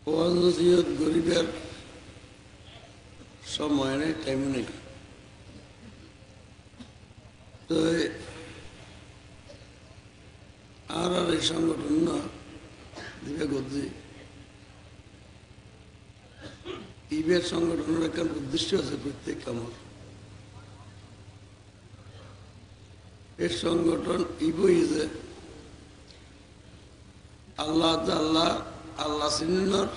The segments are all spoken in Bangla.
ওয়াজ নসিহত গরিবের সময় নেই, টাইম নেই। তো আর এই সংগঠন না দিবে গদ্দি ইবের সংগঠনের একটা উদ্দেশ্য আছে প্রত্যেক আমার। এর সংগঠন ইবই যে আল্লাহ আল্লাহ আল্লাহ চিনানোর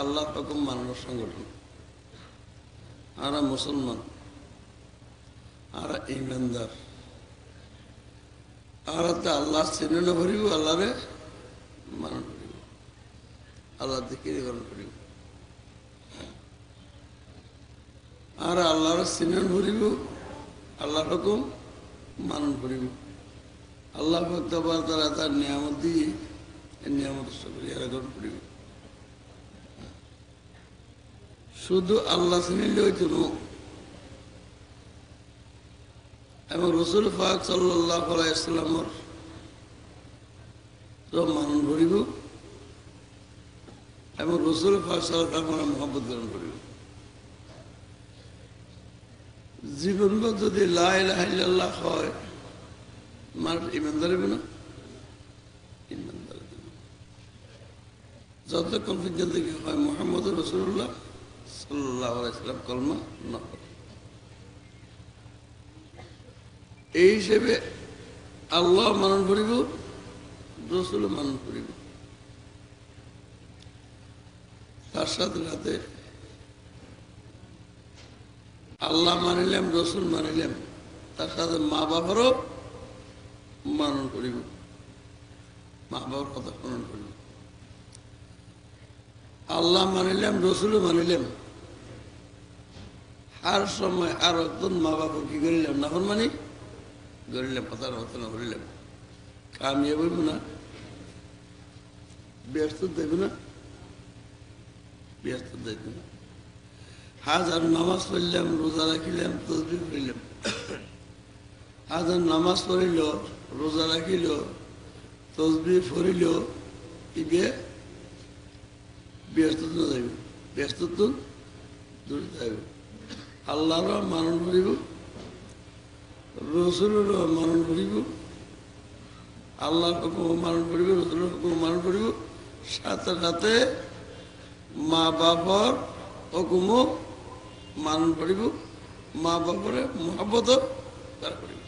আল্লাহ রকম মানানোর সংগঠন। আর মুসলমান আর ইমানদার আর আল্লাহ চিনানো করিব, আল্লাহরে মানন করিব, আল্লাহ দিকে গ্রহণ করিব। আর আল্লাহর চিনান করিব, আল্লাহ রকম মানন করিব। আল্লাহ ভক্ত তারা তার নিয়ামত দিয়ে নিয়ামত সকলিয়া গ্রহণ করিব। শুধু আল্লাহ চিনিলে হইতো না, এবং রসুল পাক সাল্লাল্লাহু আলাইহি ওয়াসাল্লামের মানন করিব এবং রসুল পাক সাল্লাল্লাহু আলাইহি ওয়াসাল্লামের মহব্বত গ্রহণ করিব। জীবনভর যদি লা ইলাহা ইল্লাল্লাহ হয়, মানুষ ইমানদার হবে না? ইমানদার হবে না। যতক্ষণ পর্যন্ত কি হয় মুহাম্মদ রাসূলুল্লাহ সাল্লাল্লাহু আলাইহি ওয়াসাল্লাম কলমা না পড়ে। এই হিসেবে আল্লাহ মানন করিব, রসুল মানন করিব। তার সাথে সাথে আল্লাহ মানিলাম, রসুল মানিলাম, তার সাথে মা বাবারও মানন করিব, মা বাবার কথা স্মরণ করিব। আল্লাহ মানিলাম, রসুলও মানিলাম, আর সময় আর একজন মা বাবা কি করিলাম না মানি করিলাম, কথার মতো না করিলাম, কামিয়াব হইব না, ব্যস্ত দেব না, ব্যস্ত দেব না। হাজার নামাজ পড়লাম, রোজা রাখিলাম, তসবিহ পড়লাম, হাজার নামাজ পড়িল, রোজা রাখিল, তসবিহ পড়িল, ইবে ব্যস্ত না যাইব, ব্যস্ত তো দূরে যাইব। আল্লাহর মানন করিব, রসুলের মানন করিব, আল্লাহর হুকুম মানন করিব, রসুলের হুকুম মানন করিব, সাথে সাথে মা বাবার হুকুমও মানন করিব, মা বাবার মহব্বত তার করিব।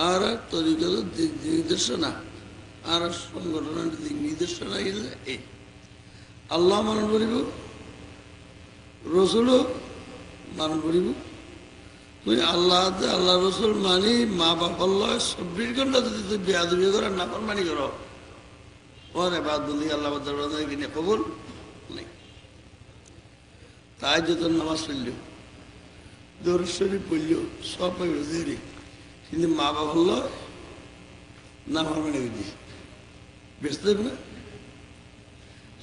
আর তরিকার দিক নির্দেশনা আর সংগঠনের দিক নির্দেশনা এই আল্লাহ মানন করিব, রসুলও মানন করিব। তুই আল্লাহ আল্লাহ রসুল মানি, মা বাবার 24 ঘন্টা যদি তুই বেয়াদবি করো, নাফরমানি করো, ওরে বাদ বলি আল্লাহ কিনে কবুল নেই। তাই যত নামাজ পড়ল, দরুদ শরীফ পড়ল, সব পাইব দেরি, কিন্তু মা বাবা নাফরমানি করছি, ব্যস্ত না।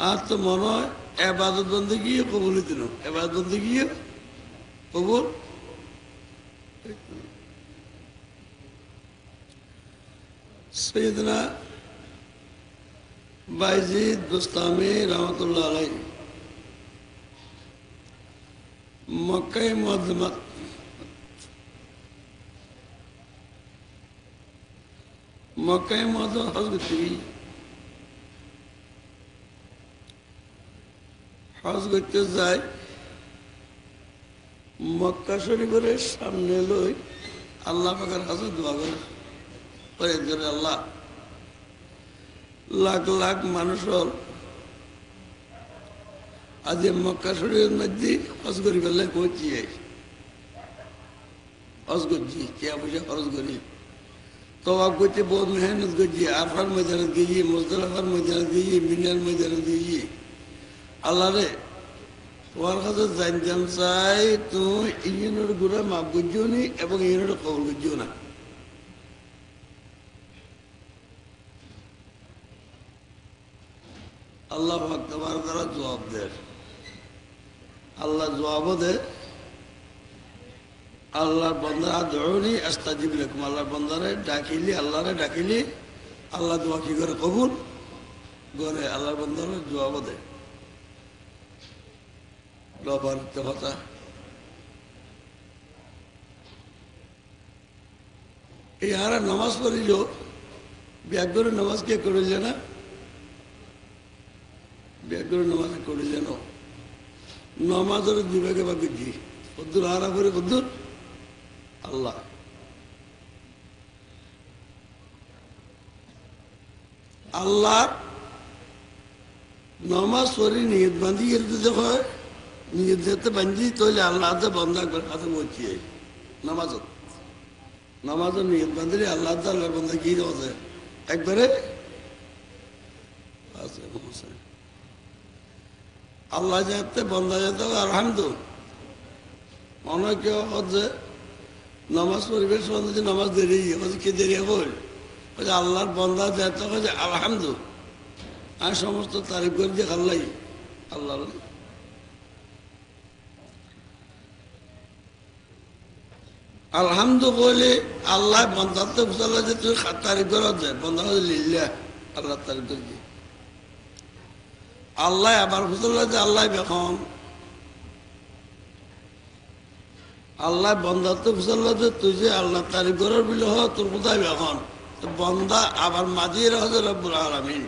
আর তো মনে হয় এবাদত বন্দে গিয়ে কবুল হইত না, এবাদত বন্দে গিয়ে কবুল। সৈয়দনা বাইজিদ বুস্তামি রহমতুল্লাহ আলাইহি মক্কায়ে মুআজ্জামাত হজ করতে যায়। মক্কা শরীফের সামনে লই আল্লাহ পাকের কাছে দোয়া করে, আল্লাহ লাখ লাখ মানুষের আজ মক্কা শরীফের মধ্যে হজ করি ফেললে করছি, হজ করছি, কে পয়সা খরচ করি, তওয়াফ করতে বহুত মেহনত করছি, আরফার ময়দানত গিয়ে, মুজদালিফার ময়দানত গিয়ে, মিনার ময়দানত গিয়ে। আল্লাহ রে তোমার কাছে জানতাম চাই, তুমি ইঞ্জিনের গুড়া মাপ করছিও নি এবং ইঞ্জিনের কবল করছিও না। আল্লাহ তোমার দ্বারা জবাব দেয়, আল্লাহ জবাবও দেয়। আল্লাহর বন্দারা দৌড়ি আস্তাজিব লাকুম, আল্লাহর বন্দারে ডাকিলি, আল্লাহরে ডাকিলি, আল্লাহ তোমার কি করে কবুল ঘরে আল্লাহর বান্দা হলে জবাব দেয় রবার কথা এই হারা নামাজ পড়িল ব্যাগরে নামাজ কে করিল না ব্যাগরে নামাজ করিল না নামাজের দুভাগে বাকি দি কদ্দুর হারা করে কদ্দুর আল্লাহ আল্লাহ নামাজ পড়ি নিয়ত বান্ধি দেখো নিয়ত যেতে বান্ধি তাহলে আল্লাহ বন্ধ একবার হাতে বলছি নামাজত নামাজের নিয়ত বান্ধলে আল্লাহ আল্লাহর বন্ধা কি আছে একবারে আল্লাহ যাতে বন্ধা যেতে আলহামদু মনে কেউ হচ্ছে নামাজ পরিবেশ বন্ধু নামাজ দেরি কে দেরি বল আল্লাহর বন্ধা যেতে হচ্ছে আলহামদু আর সমস্ত তারিফ করে দিয়ে আল্লাহ আল্লাহ আলহামদু বলে আল্লাহ বন্ধার তো বুঝাল যে তুই তারিফ করা যায় বন্ধা হচ্ছে লিল্লা আল্লাহ তারিফ করে দিয়ে আল্লাহ আবার বুঝল যে আল্লাহ বেখন আল্লাহ বন্ধার তো বুঝাল যে তুই যে আল্লাহ তারিফ করার বিল হ তোর কোথায় বেখন বন্দা আবার মাঝিয়ে হচ্ছে রব্বুল আলামিন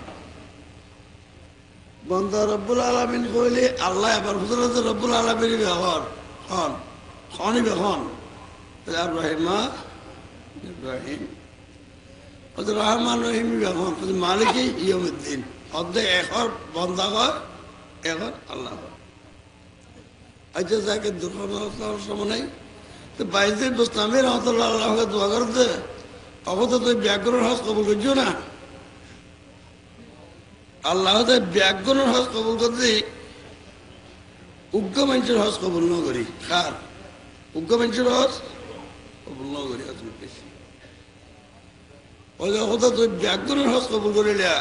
বন্দা রব্বুল আলামিন কইলে আল্লাহ আবার বুঝল যে রব্বুল আলামিন বেখন হন খনি বেখন রহিমা রহিম রহমান রহিম বেখন মালিক ইয়মুদ্দিন অর্ধেক এখন বন্ধা কর এখন আল্লাহ আচ্ছা যাকে দুর্ঘটনার সময় নেই তো বাইরে বুঝতাম রহমতুল্লাহ আল্লাহকে দোয়া করতে অবত তুই ব্যাকরণ হজ কবুল করছো না আল্লাহ ব্যাকরণ হজ কবুল করতে উগ্র মানুষের হজ কবুল ন করি কার উগ্র মানুষের হজ কবুল ন করি বেশি ওই কথা তুই ব্যাকরণ হজ কবুল করিলা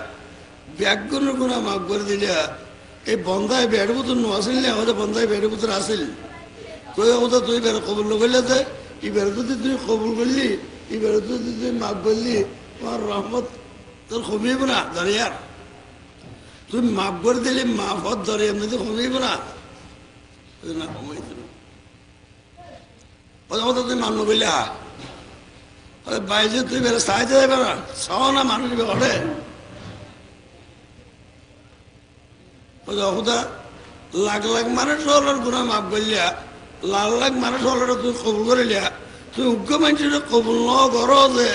ব্যাকরণের গুণা মাফ করে দিলা এই বন্ধায় বেড় পুতুর নো আসিল না আমাদের বন্ধায় বেড় পুতুর আসিল তুই কথা তুই বেড়ে কবুল নকরিলে যে এই বেড়ে যদি তুই কবুল করলি এই বেড়ে যদি তুই মাফ করলি তোমার রহমত তোর কমিব না দরিয়ার তুই মাফ করে দিলি মাফ হত দরিয়ার যদি কমিব না না কমাই দিল ওদের কথা তুই মান্য করলি হা বাইরে তুই বেড়ে সাহায্য দেবে না চাও না মানুষ ঘরে লাখ লাখ মানুষ হলার গুণা মাফ করলিয়া লাখ লাখ মানুষ হলার তুই কবুল করিলিয়া তুই উগ্র মানুষের কবুল ন কর যে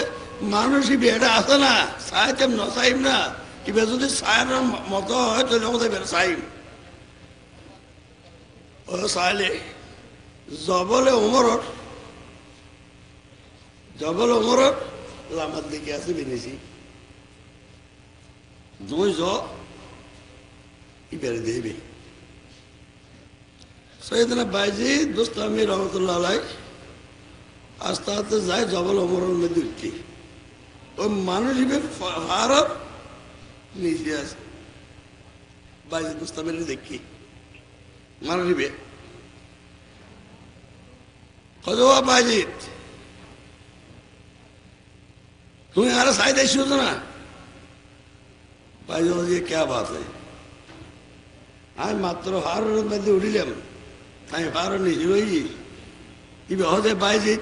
মানুষই বেড়া আছে না চাইতাম ন চাইম না কিবা যদি চায়ের মতো হয় তাহলে কোথায় বেড়ে চাইম ও চাইলে জবলে উমরত লামার দিকে আছে বেনেছি দুই বেড়ে দেবে সৈয়দনা বাইজিদ বুস্তামি রহমতুল্লাহ আলাই আস্তে আস্তে যায় জবল অমরের মধ্যে উঠছি ওই মানুষ ভারত নিচে আছে বাইজিদ বুস্তামের দেখি মানুষ কদবা বাইজিদ তুমি আর সাইড এসেছ না বাইজিদ কে বাত হয় আমি মাত্র হারের মধ্যে উঠিলাম আমি হারের নিজে হই ইবে হতে বাইজি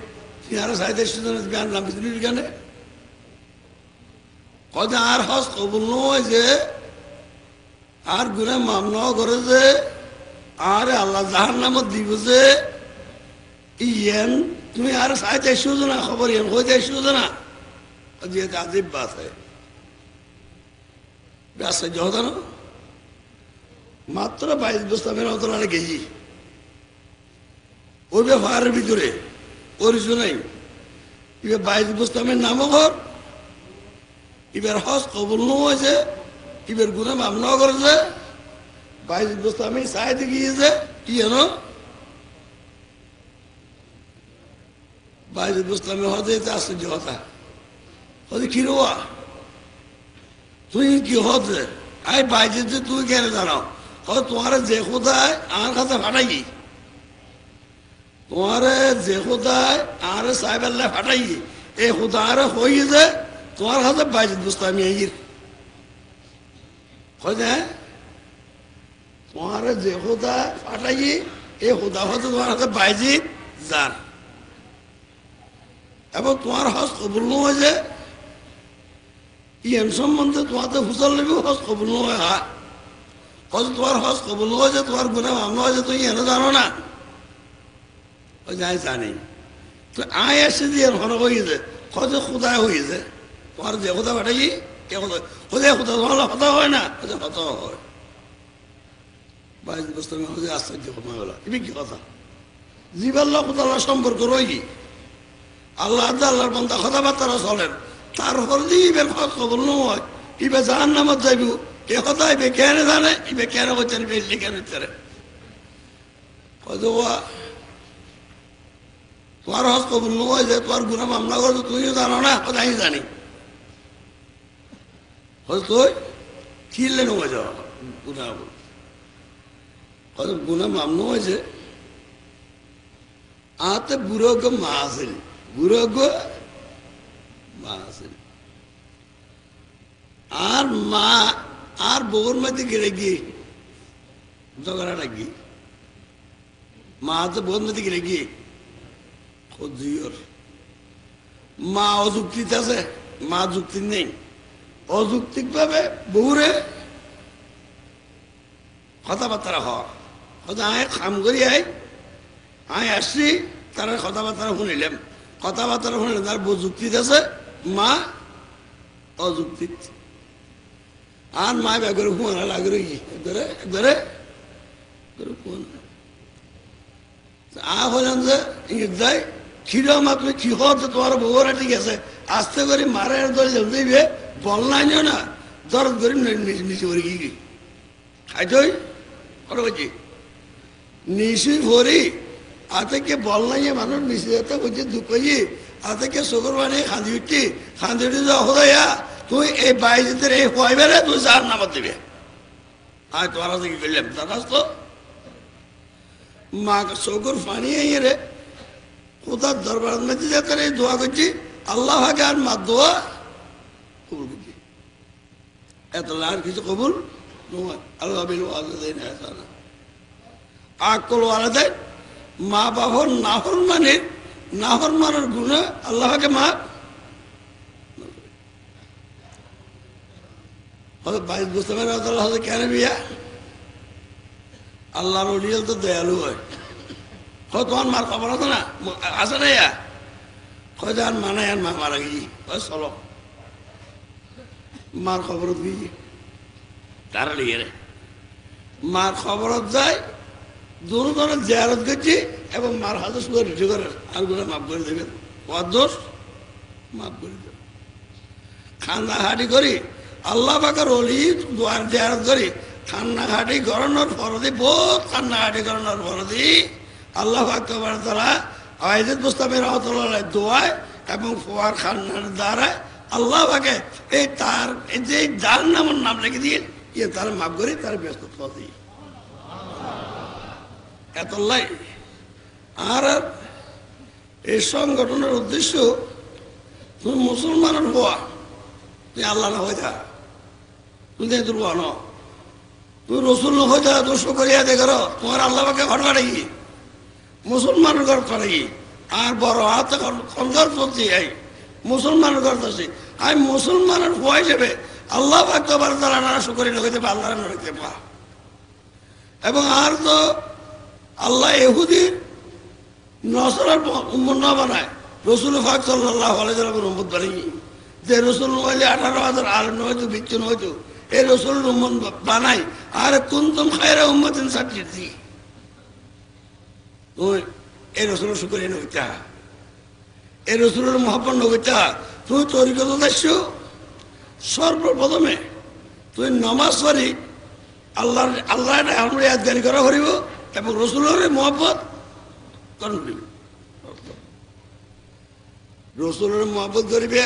তুই আরো সাইদের গান নাম বিদ্রোহীর গানে কত আর হস কবুল নয় যে আর গুণা মাম ন করে যে আর আল্লাহ যাহার নামত দিব যে ইয়েন তুমি আর সাইতে এসেছ না খবর ইয়েন হইতে এসেছ না যেহেতু আজিব বাত হয় ব্যস্ত জহদানো মাত্র 22 বস্তা মেরা হতো না গেছি ওই ব্যাপারের ভিতরে পরিচয় নাই এবার 22 বস্তা মেয়ের নামও ঘর এবার হজ কবুল হয়েছে এবার গুণা মাম ন করেছে 22 বস্তা আমি চাইতে গিয়েছে কি জানো 22 বস্তা আমি হজে আশ্চর্য কথা হজে কি রোয়া তুই কি হজে আই 22 তুই কেন জানাও তোমার যে খুদায় আমার কাছে ফাটাই তোমার যে খুদায় আর সাহেব আল্লাহ ফাটাই এই খুদা আর হয়ে যে তোমার কাছে 22 বস্তা আমি খোঁজে তোমার যে খোদা পাঠাই এই খোদা হয়তো তোমার হাতে বাইজিত যান এবং তোমার হজ কবুল নয় যে ইয়ান সম্বন্ধে তোমাদের হুজল নেবে হজ কবুল নয় হজ তোমার হজ কবুল নয় যে তোমার গুণা মামলা হয় যে তুমি এনে জানো না ওই যাই জানি তো আয় এসে দিয়ে মনে হয়েছে হজে খোদায় হয়েছে তোমার যে খোদা পাঠাই এ খোদা খোদা খোদা তোমার হতা হয় না হজে হতা হয় বাইশ বছর হজে আশ্চর্য কমা গেল এমনি কি কথা জীবাল্লাহ খোদাল্লাহ সম্পর্ক রই আল্লাহ আল্লাহর বন্ধা কথাবার্তারা চলেন তারপর যে ইবের হজ কবল নয় ইবে জাহান নামত যাইব এ কথা ইবে কেন জানে ইবে কেন হচ্ছেন বেশি কেন হচ্ছে তোমার হজ কবুল নয় যে তোমার গুণা মামলা করছো তুমিও জানো না কথাই জানি তুই কিনলে নয় যাওয়া গুণা গুণা মামলা হয়েছে আতে বুড়োগ্য মা আসেনি বুড়োগ্য মা আসেনি আর মা আর বউর মধ্যে গেলে গিয়ে ঝগড়াটা গিয়ে মা তো বউর মধ্যে গেলে গিয়ে মা অযুক্তিতে আছে মা যুক্তি নেই অযৌক্তিক ভাবে বউরে কথাবার্তা হওয়া কথা আয় খাম করি আয় আসছি তারা কথাবার্তা শুনিলাম কথাবার্তা শুনিলাম তার বউ যুক্তিতে আছে মা অযুক্তিক আর মা ব্যাগরে ঘুমানা লাগে একবারে একবারে হলেন যে ইট যায় কিরম আপনি কি হতো তোমার বউরা ঠিক আছে আস্তে করে মারে দল দিবে বল নাই না দরদ করে নিচে করে গিয়ে খাইতই করছি নিশুই ভরি আতেকে বল নাই মানুষ নিচে যেতে বলছে দুঃখ আতেকে চকুর বানিয়ে খাঁদি উঠি হয়া তুই এই বাইজেদের এই হইবে রে তুই যার নামত দিবে আর তোমার কি করলাম দাদাস তো মা চকুর পানি রে খোদার দরবার মধ্যে যেতে রে দোয়া করছি আল্লাহ ভাগে আর মা দোয়া কবুল করছি এত আর কিছু কবুল নয় আল্লাহ বিল ওয়ালিদাইন ইহসানা আকল ওয়ালিদাইন মা বাবার নাফরমানের গুনাহ আল্লাহ ভাগে মাফ হযরত বাইশ বুঝতে পারে আল্লাহ কেন বিয়া আল্লাহর ওলিয়াল তো দয়ালু হয় তোমার মার খবর আছে না আছে না ইয়া হয়তো আর মানায় আর মা মারা গিয়ে চলো মার খবরত গিয়ে তারা লিখে রে মার খবরত যায় দুজনের জিয়ারত করছি এবং মার হাতে সুগার রিটু করে আর গুলো মাফ করে দেবেন দোষ মাফ করে দেবেন খান্দাহাটি করি আল্লাহ পাকের অলি দুয়ার জিয়ারত করি খান্নাঘাটি গড়ানোর ফরদি বহুত খান্নাঘাটি গড়ানোর ফরদি আল্লাহ আকবার তারা আয়াত মুস্তাফির রহমাতুল্লাহ দোয়ায় এবং ফোয়ার খান্নার দ্বারা আল্লাহ পাকে এই তার যে যার নামের নাম রেখে দিয়ে ইয়ে তার মাফ করি তার ব্যস্ত ফদি এতলাই আর এই সংগঠনের উদ্দেশ্য তুমি মুসলমানের হওয়া তুই আল্লাহ না হয়ে যা তুই দুর্বল ন তুই রসুল হয়ে যা দোষ করিয়া দেখো তোমার আল্লাহ পাকে ঘর কাটাই মুসলমানের ঘর কাটাই আর বড় হাতে খনগর চলছি এই মুসলমানের ঘর আছে আমি মুসলমানের হওয়া হিসেবে আল্লাহ পাক তো আবার তারা নারা শুকরি লগাইতে পা আল্লাহ লগাইতে পা এবং আর তো আল্লাহ এহুদির নসরার উম্মত না বানায় রসুল ফাক সাল্লাল্লাহু আলাইহি ওয়াসাল্লামের উম্মত বানাই যে রসুল নইলে 18,000 আলেম নয়তো বিচ্ছু নয়তো এই রসুল উম্মত বানাই আর কুনতুম খায়রা উম্মাতিন সাতিরতি তুই এই রসুলের শুকরিয়া নইতা এই রসুলের মহব্বত নইতা তুই তরিকত দাস্য সর্বপ্রথমে তুই নামাজ পড়ি আল্লাহ আমরা ইয়াদগারি করা করিব এবং রসুলের মহব্বত করণ করিব রসুলের মহব্বত করিবে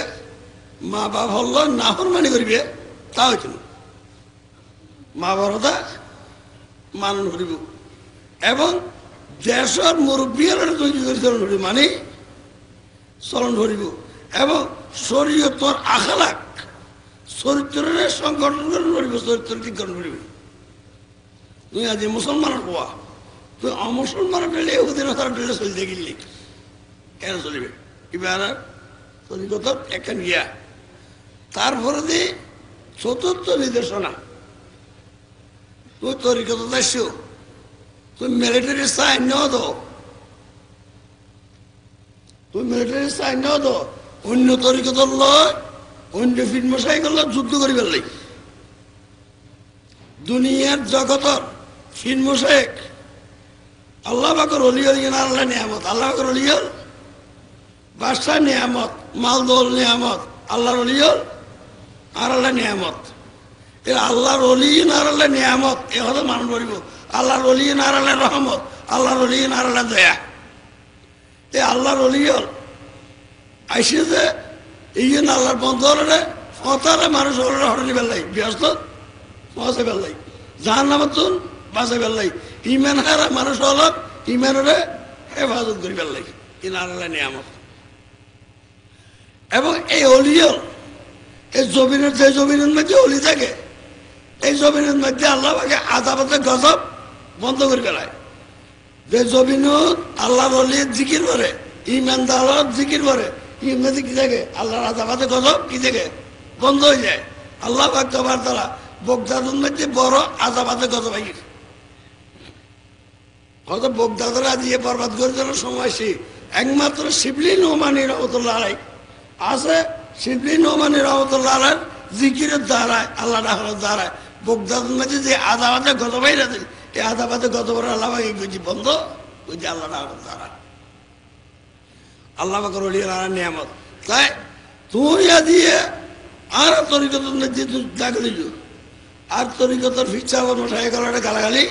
মা বাপ হল্ল নাফরমানি করিবে তা হইত না মা বাবা মান করিব এবং দেশের মুরব্বীরা তৈরি করে চলন করিব মানে চলন করিব এবং শরীয়তর আখলাক চরিত্রের সংগঠন করিব, চরিত্র ঠিকরণ করিব। তুই আজি মুসলমানের হওয়া, তুই অমুসলমানের পেলে এহুদিনতার পেলে চলতে গেলি কেন চলিবে? এবার তরিকত একখান গিয়া তারপরে যে চতুর্থ নির্দেশনা, তুই তরিকত যাইছ, তুই মিলিটারি সাইন নেওয়া দো, তুই মিলিটারি সাইন নেওয়া দো, অন্য তরিকত লয়, অন্য ফিল্ম সাইকেল যুদ্ধ করি পেলাই দুনিয়ার জগতর ফিল্ম শেখ আল্লাহ বাকর অলিয়ল আল্লাহ নিয়ামত, আল্লাহ বাকর অলিয়ল বাদশাহ নিয়ামত, মালদোল নিয়ামত, আল্লাহর অলিয়ল আর আল্লাহ নিয়ামত। এর আল্লাহর অলিয়ন আর আল্লাহ নিয়ামত এ হলো মানুষ বলিব। আল্লাহর অলিয়ন আর আল্লাহ রহমত, আল্লাহর অলিয়ন আর আল্লাহ দয়া। এ আল্লাহর অলিয়ল আইসে যে এই জন্য আল্লাহর বন্ধ হলে ফতারে মানুষ হরণি বেলাই ব্যস্ত পৌঁছে বেলাই জাহান নামতুন বাঁচে বেলাই ইমান হারা মানুষ হল ইমানরে হেফাজত করি বেলাই ইনার আল্লাহ নিয়ামত। এবং এই অলিয়ল এই জমিনের যে জমিনের মধ্যে অলি থাকে এই জমিনের মধ্যে আল্লাহ আগে আদাবাতে গজব বন্ধ করে ফেলায়। যে জমিনত আল্লাহর অলির জিকির করে, ইমানদার জিকির করে, ইমানে কি থাকে আল্লাহর আদাবাতে গজব কি থাকে বন্ধ হয়ে যায়। আল্লাহ বাক্যবার তারা বগদাদের মধ্যে বড় আদাবাতে গজব আই হয়তো বগদাদরা দিয়ে বরবাদ করে দেওয়ার সময় সে একমাত্র শিবলি নোমানি রহমতুল্লাহ আলাই আছে। শিবলি নোমানি রহমতুল্লাহ আলার জিকিরের দ্বারায় আল্লাহ রাহমতের দ্বারায় বগদাদের মধ্যে যে আদাবাতে গজব আই রাখেন এই আদাবাতে গজবের আল্লাহ বুঝি বন্ধ ওই যে আল্লাহ রাহমতের দ্বারা আল্লাহ বাকর অলিয়ার নিয়ামত। তাই তুই দিয়ে আর তরিকত ডাকে দিল আর তরিকতর ফিচ্ছা মশাই গলাটা গালাগালি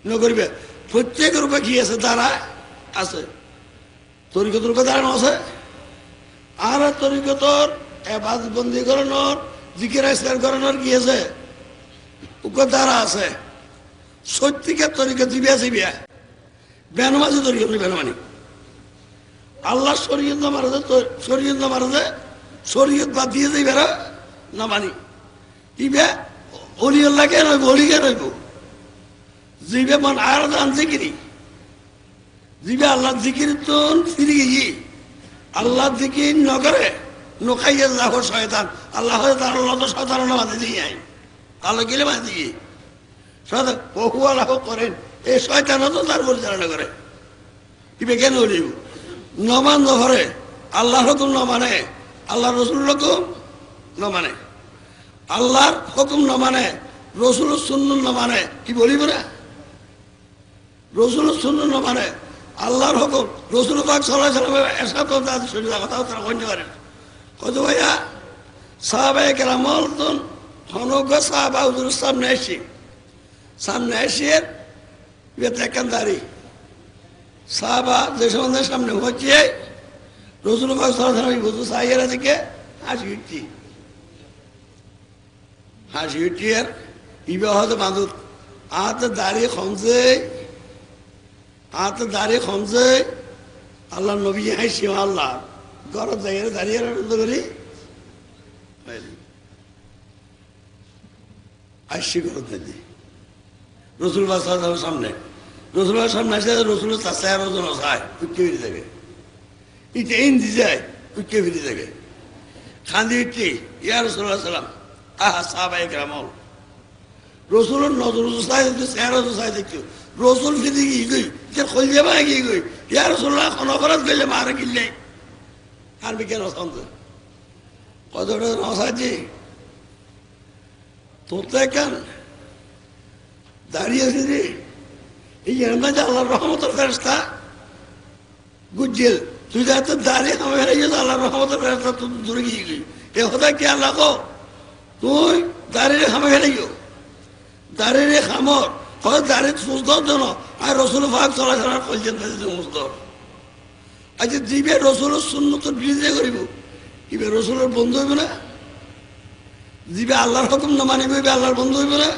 নকরিবে। প্রত্যেক রূপে কি আছে তারা আছে, তরিকত রূপে দাঁড়ানো আছে। আর তরিকতর এবাদ বন্দি করানোর জিকির ইসলাম করানোর কি আছে দ্বারা আছে। সত্যিকার তরিকত দিবিয়া চিবিয়া বেনমাজি তরিকত বেনমানি আল্লাহ শরীয়ত না মারা যায়, শরীয়ত না মারা যায়, শরীয়ত বাদ দিয়ে যাই বেড়া না মানি ইবে অলি আল্লাহ কে রইব, অলি কে রইব জিবে মান আর দান জিকিরি জিবে আল্লাহ জিকির তো ফিরে গিয়ে আল্লাহ জিকির নগরে নখাইয়া যাহ শয়তান আল্লাহ তার আল্লাহ তো শয়তান বাঁধে দিয়ে আই আল্লাহ গেলে বাঁধে দিয়ে শয়তান বহু আল্লাহ করেন এই শয়তান তো তার পরিচালনা করে ইবে কেন অলিব নমান ধরে আল্লাহর হুকুম ন মানে, আল্লাহ রসুল হুকুম ন মানে, আল্লাহর হুকুম ন মানে, রসুল সুন্নুন ন মানে কি বলিব না রসুল সুন্নুন ন মানে আল্লাহর হুকুম রসুল পাক সাল্লাল্লাহু আলাইহি ওয়াসাল্লাম এরশাদ করতে শরীয়ত কথা তারা কইতে পারেন। কত ভাইয়া সাহাবায়ে কেরামল তো হনগ সাহাবা হুজুর সামনে এসে বেতাকান্দারি সাহাবা যে সমাজের সামনে হচ্ছে রসুল পাক সাল্লাল্লাহু আলাইহি ওয়াসাল্লাম বুঝু সাইয়েরা দিকে হাসি উঠি আর ইবে হয়তো বাঁধুত আতে দাঁড়িয়ে খমজে আল্লাহ নবী হাসি আল্লাহ ঘরের জায়গায় দাঁড়িয়ে করি আসছি ঘর দিদি রসুল পাক সাল্লাল্লাহু আলাইহি ওয়াসাল্লাম সামনে রসুলের সামনে আসে রসুলের চাষে আরো জন চায় উঠকে ফিরে থাকে ইটা ইন্দি যায় উঠকে ফিরে থাকে খান্দি উঠছি ইয়া রসুল্লাহ সাল্লাম আহা সাহাবায়ে কেরামল রসুলের নজর চাই দেখছো চেহারা চাই দেখছো রসুল ফিরে গিয়ে গই খোল যাবা গিয়ে গই ইয়া রসুল্লাহ অনবরত গেলে মারে কিনলে আর বিকেল অশান্ত কতটা নসাজি তোর তো কেন দাঁড়িয়ে ফিরে এই যে আল্লাহর রহমতের ফেরেশতা গুজিল তুই যাতে দাঁড়িয়ে আমি হেরে গেছো আল্লাহর রহমতের ফেরেশতা তুই দূরে গিয়ে গই এ কথা কি আল্লাহ কো তুই দাঁড়িয়ে খামে হেরে গিয়েও দাঁড়িয়ে খামর হয় দাঁড়িয়ে সুস্থর জন্য আর রসুল ফাঁক চলাচলা করছেন সুস্থ আচ্ছা দিবে রসুলের সুন্নতের বিরোধিতা করিব ইবে রসুলের বন্ধু হইব না দিবে আল্লাহর হুকুম না মানিব আল্লাহর বন্ধু হইব না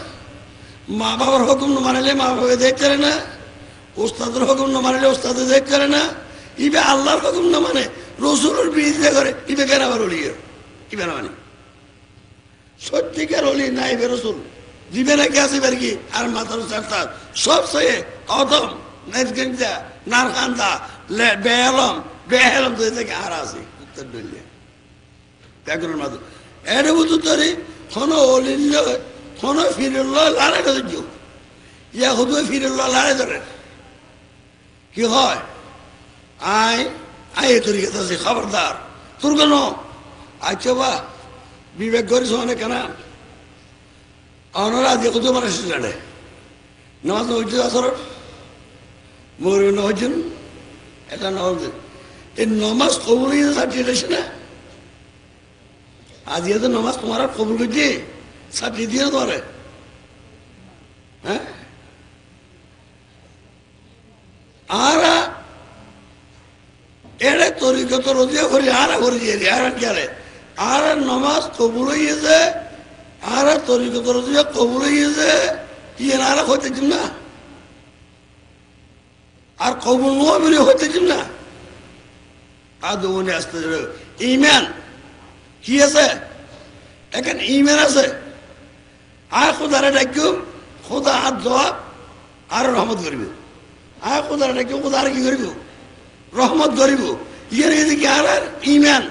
মা বাবার হুকুম না মানিলে মা বাবা দেখতে পারে না ওস্তাদের হুকুম না মানিলে ওস্তাদে দেখতে পারে না ইবে আল্লাহর হুকুম না মানে রসুলের বিরোধিতা করে ইবে কেন আবার অলিয়ে ইবে না মানে সত্যিকার হলি নাই বেরসুল দিবে না কে আছে কি আর মাথার চারটা সব সয়ে অদম নাইজগঞ্জা নারকান্দা বেহলম বেহলম তো থেকে আর আছে উত্তর ডলিয়া ব্যাকরণ মাত্র এটা বুঝু তরি কোনো অলিল্য কোনো ফিরল লাড়ে ধৈর্য ইয়া হুদু ফিরল লাড়ে ধরে কি হয় আয় আয় তরিকে আছে খবরদার তোর কেন আচ্ছা বা বিবেক করিস অনেক কেনা অনরা দিয়ে কত মানুষ জানে নামাজ হইতে আসর মরু না হচ্ছেন এটা না হচ্ছে এই নমাজ কবুল সার্টিফিকেশন না আজ তো নমাজ তোমার কবুল করছি সার্টি দিয়ে তোমার হ্যাঁ আর এড়ে তরিকত রোজিয়া করি আর করে দিয়ে আর গেলে আর নমাজ কবুল হইয়েছে আর তরিকত রোজিয়া কবুল হইয়েছে ইয়ে আর হইতেছিস না আর কবুল নোয়া বেরিয়ে হইতেছিস না আদৌ মনে আসতে ইমান কি আছে এখানে ইমান আছে আর খোদারে ডাকুম খোদা হাত জবাব আর রহমত করিব আর খোদারে ডাকুম খোদা আর কি করিব রহমত করিব ইয়ের এদিকে আর ইমান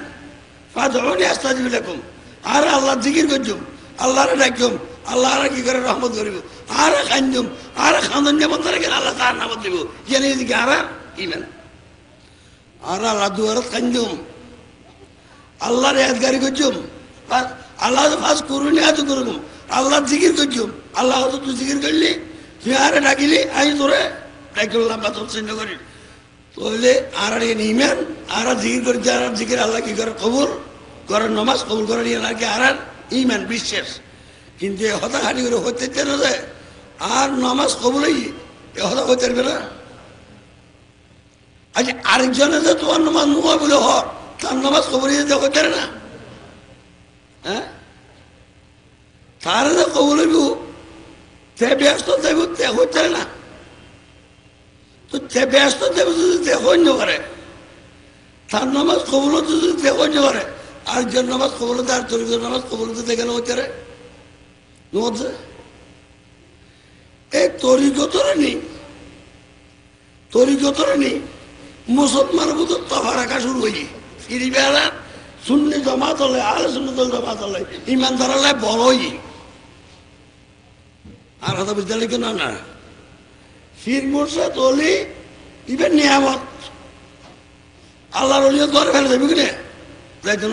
ফাদউনি আস্তাজিব লাকুম আর আল্লাহ জিকির করছুম আল্লাহরে ডাকুম আল্লাহ আর কি করে রহমত করিব আর খাঞ্জুম আর খান্দন যেমন ধরে গেলে আল্লাহ তার নামত দিব ইয়ের এদিকে আর ইমান আর আল্লাহ দুয়ারত খাঞ্জুম আল্লাহর ইয়াদগারি করছুম আল্লাহ ফাঁস করুন এত করুন আল্লাহ জিকির করছুম আল্লাহ তো তুই জিকির করলি তুই আরে ডাকিলি আমি তোরে ডাকিলাম বা তোর চিহ্ন করি তাহলে আর ইমান আর জিকির করছে আর জিকির আল্লাহ কি করে কবুল করার নমাজ কবুল করার ইয়ে নাকি আর ইমান বিশ্বাস কিন্তু এ হতাখানি করে হতে চান যায় আর নমাজ কবুলই এ হতা হতে পারবে না আজ আরেকজনে যে তোমার নমাজ নুয়া বলে হর তার নমাজ কবুল হতে পারে না হ্যাঁ তার যে কবুল হইব সে ব্যস্ত দেব তে হতে না তো তে ব্যস্ত দেব যদি তে হন্য করে তার নামাজ কবুল হতে যদি তে হন্য করে আরেকজন নামাজ কবুল হতে আর তরিকর নামাজ কবুল হতে দেখে না হতে রে এই তরিকতরে নেই মুসলমান বুধ তফা রাখা শুরু হয়েছে ফিরি বেড়া শূন্য জমাত হলে আলে শূন্য দল জমাত হলে ইমানদার হলে বড়ই আর কথা বুঝতে কেন না ফির মোর্শাদ হলি ইবেন নিয়ামত আল্লাহর অলিয়ত ঘরে ফেলে দেবে কিনে যাই তো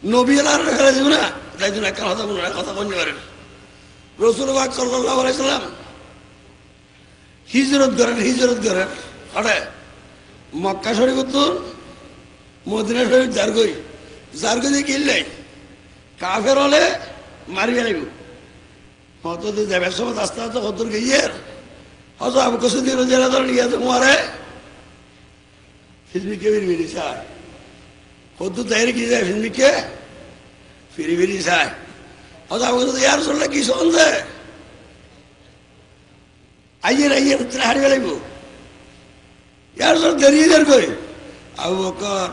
নবী আল্লাহ ফেলে দেবে না যাই তো একটা কথা বলুন কথা বলতে পারেন রসুলবাগ সাল্লাল্লাহু আলাইহি সাল্লাম হিজরত করেন হঠাৎ মক্কা শরীফ উত্তর মদিনা শরীফ জারগই কিনলে কাফের হলে মারিয়ে নেব হত যাবে সময় আস্তে আস্তে হতর গিয়ে হয়তো আমি কিছু দিন জেলা ধরেন গিয়ে তো মারে ফিল্মিকে ফিরি চায় হত তাই কি যায় ফিল্মিকে ফিরি চায় হয়তো আমি কিছু ইয়ার চললে কি সন্দেহ আইয়ের হারিয়ে লাগব ইয়ার সব দেরিয়ে যার কই আবু বকর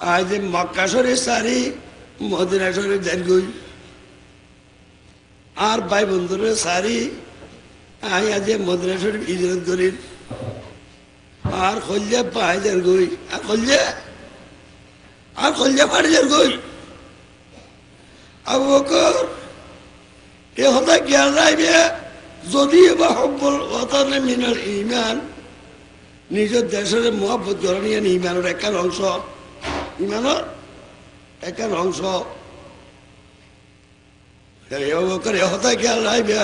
আজ মক্কা শরীফ সারি মদিনা শরীফ দেন গই আর ভাই বন্ধুরা সারি আই আজ মদিনা শরীফ হিজরত করি আর খলজা পাই যার গই আর খলজা পাড়ি যার গই আবু বকর এ হতা জ্ঞান রাইবে যদি বা হব্বল ওয়াতানে মিনাল ইমান নিজের দেশের মহব্বত করে নিয়ে ইমানের একটা অংশ ইমানের একটা অংশ হতা খেয়াল রাখবে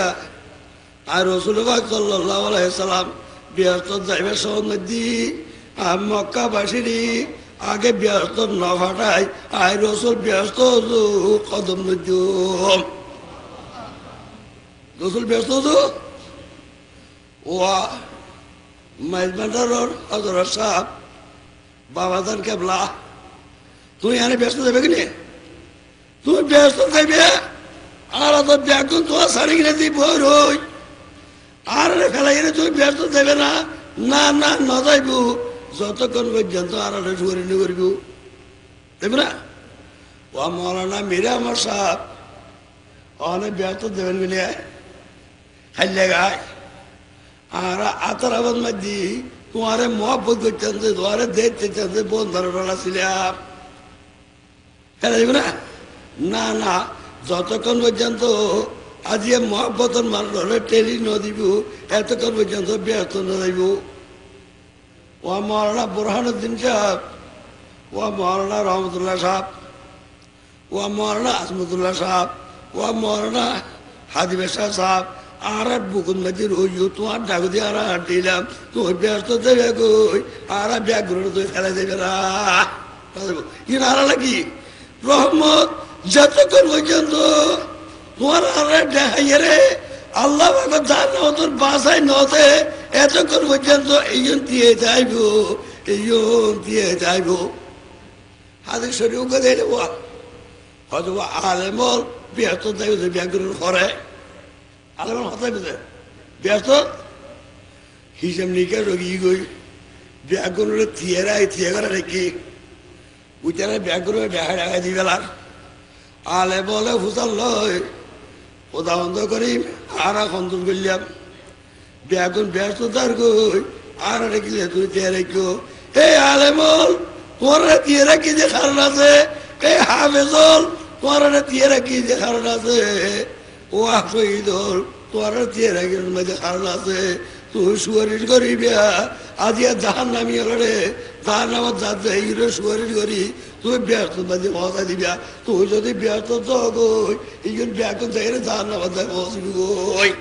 আর রসুলবাগ সাল্লাল্লাহু আলাইহি সাল্লাম ব্যস্ত যাইবে সন্ধ্যি আর মক্কাবাসীরই আগে ব্যস্ত না ফাটাই আর রসুল ব্যস্ত কদম নজুম রসুল ব্যস্ত তো ওয়া মাইজমান্ডার হজরত সাহেব বাবাজান কেবলা তুই এখানে ব্যস্ত যাবে কিনে তুই ব্যস্ত যাইবে আর তো ব্যাগুন তোমার সারি কিনে দিব রই আর ফেলাই তুই ব্যস্ত যাবে না না না না যাইব যতক্ষণ পর্যন্ত আর সুগরিনি করব দেবে না ও মৌলানা মীরা আমার সাহেব অনেক ব্যস্ত দেবেন মিলে খাইলে গায় আর আতার আবাদ মাঝি তোমারে মহব্বত করতেন যে তোমারে দেখতে চান বোন ধরা ছিলাম খেলা যাবে না না না যতক্ষণ পর্যন্ত আজি মহব্বতর মানুষ টেলি নদীব এতক্ষণ পর্যন্ত ব্যস্ত নদীব ও মৌলানা বুরহানুদ্দিন সাহেব ও মৌলানা রহমতুল্লাহ সাহেব ও মৌলানা আসমতুল্লাহ সাহেব ও মৌলানা হাদিবে সাহেব আর বুকুন মাঝির হইও তোমার ডাকু দিয়ে আর দিলাম তুমি ব্যস্ত দেবে গই আর ব্যাগগুলো তুই ফেলে দেবে না ইনারা নাকি রহমত যতক্ষণ পর্যন্ত তোমার আর দেখাইয়ে রে আল্লাহ যার তোর বাসায় নতে এতক্ষণ পর্যন্ত এইজন দিয়ে যাইব এইজন দিয়ে যাইব হাতে শরীর উঠে দিয়ে দেবো হয়তো আলেমল ব্যস্ত যাইব ব্যাগগুলোর ঘরে আলেমল হতে ব্যস্ত হিসাব নিকে রোগী গই ব্যাগগুলো থিয়ে করে রেখে উচারে ব্যাগগুলো দেখা দেখা দিবে আলে বলে ফুসাল লয় ওদা বন্ধ করি আর সন্তোষ করলাম ব্যাগুন ব্যস্ত তার গই আর রেখে তুই দিয়ে রেখো এই আলে বল তোমার দিয়ে রাখি যে কারণ আছে এই হাফেজল তোমার দিয়ে রাখি যে কারণ আছে ও শহীদল তোমার দিয়ে রাখি যে কারণ আছে তুই সুয়ারিশ করিবি আজি জাহান নামি হলে জাহান নামার যাতে এইগুলো সুয়ারিশ করি তুই ব্যস্ত বাদে মজা দিবি তুই যদি ব্যস্ত গই এইগুলো ব্যাগুন থেকে জাহান নামার যায় বসবি গই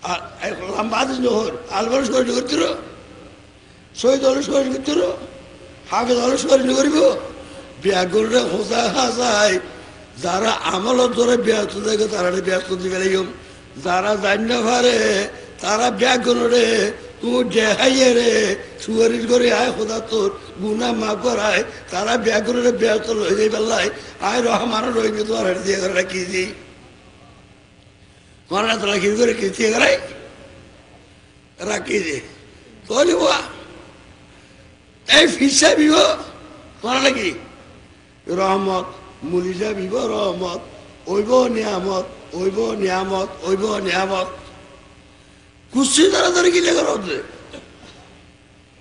আর বাদিস নহর আলবার সুয়ারিশ করছিল শহীদ হলে সুয়ারিশ করছিল হাফেজ হলে সুয়ারিশ করিব ব্যাগুনটা হোসা হাসায় যারা আমলের ধরে ব্যস্ত থাকে তারা ব্যস্ত দিবে যারা জান্য পারে তারা ব্যাগুনরে তুই দেখাইয়ে রে সুয়ারিশ করে আয় খোদা তোর গুনা মাফ করায় তারা ব্যাগুনরে ব্যস্ত লই যাই পেলাই আয় রহমান রইবে তোমার হাড়ি দিয়ে করে রাখিয়েছি তোমার হাত রাখি করে কিস্তি করাই রাখিয়েছি তোলি বা এই ফিসা বিব তোমার নাকি রহমত মুলিজা বিব রহমত ওইব নিয়ামত ওইব নিয়ামত ওইব নিয়ামত কুস্তি তাড়াতাড়ি কি লেখা হচ্ছে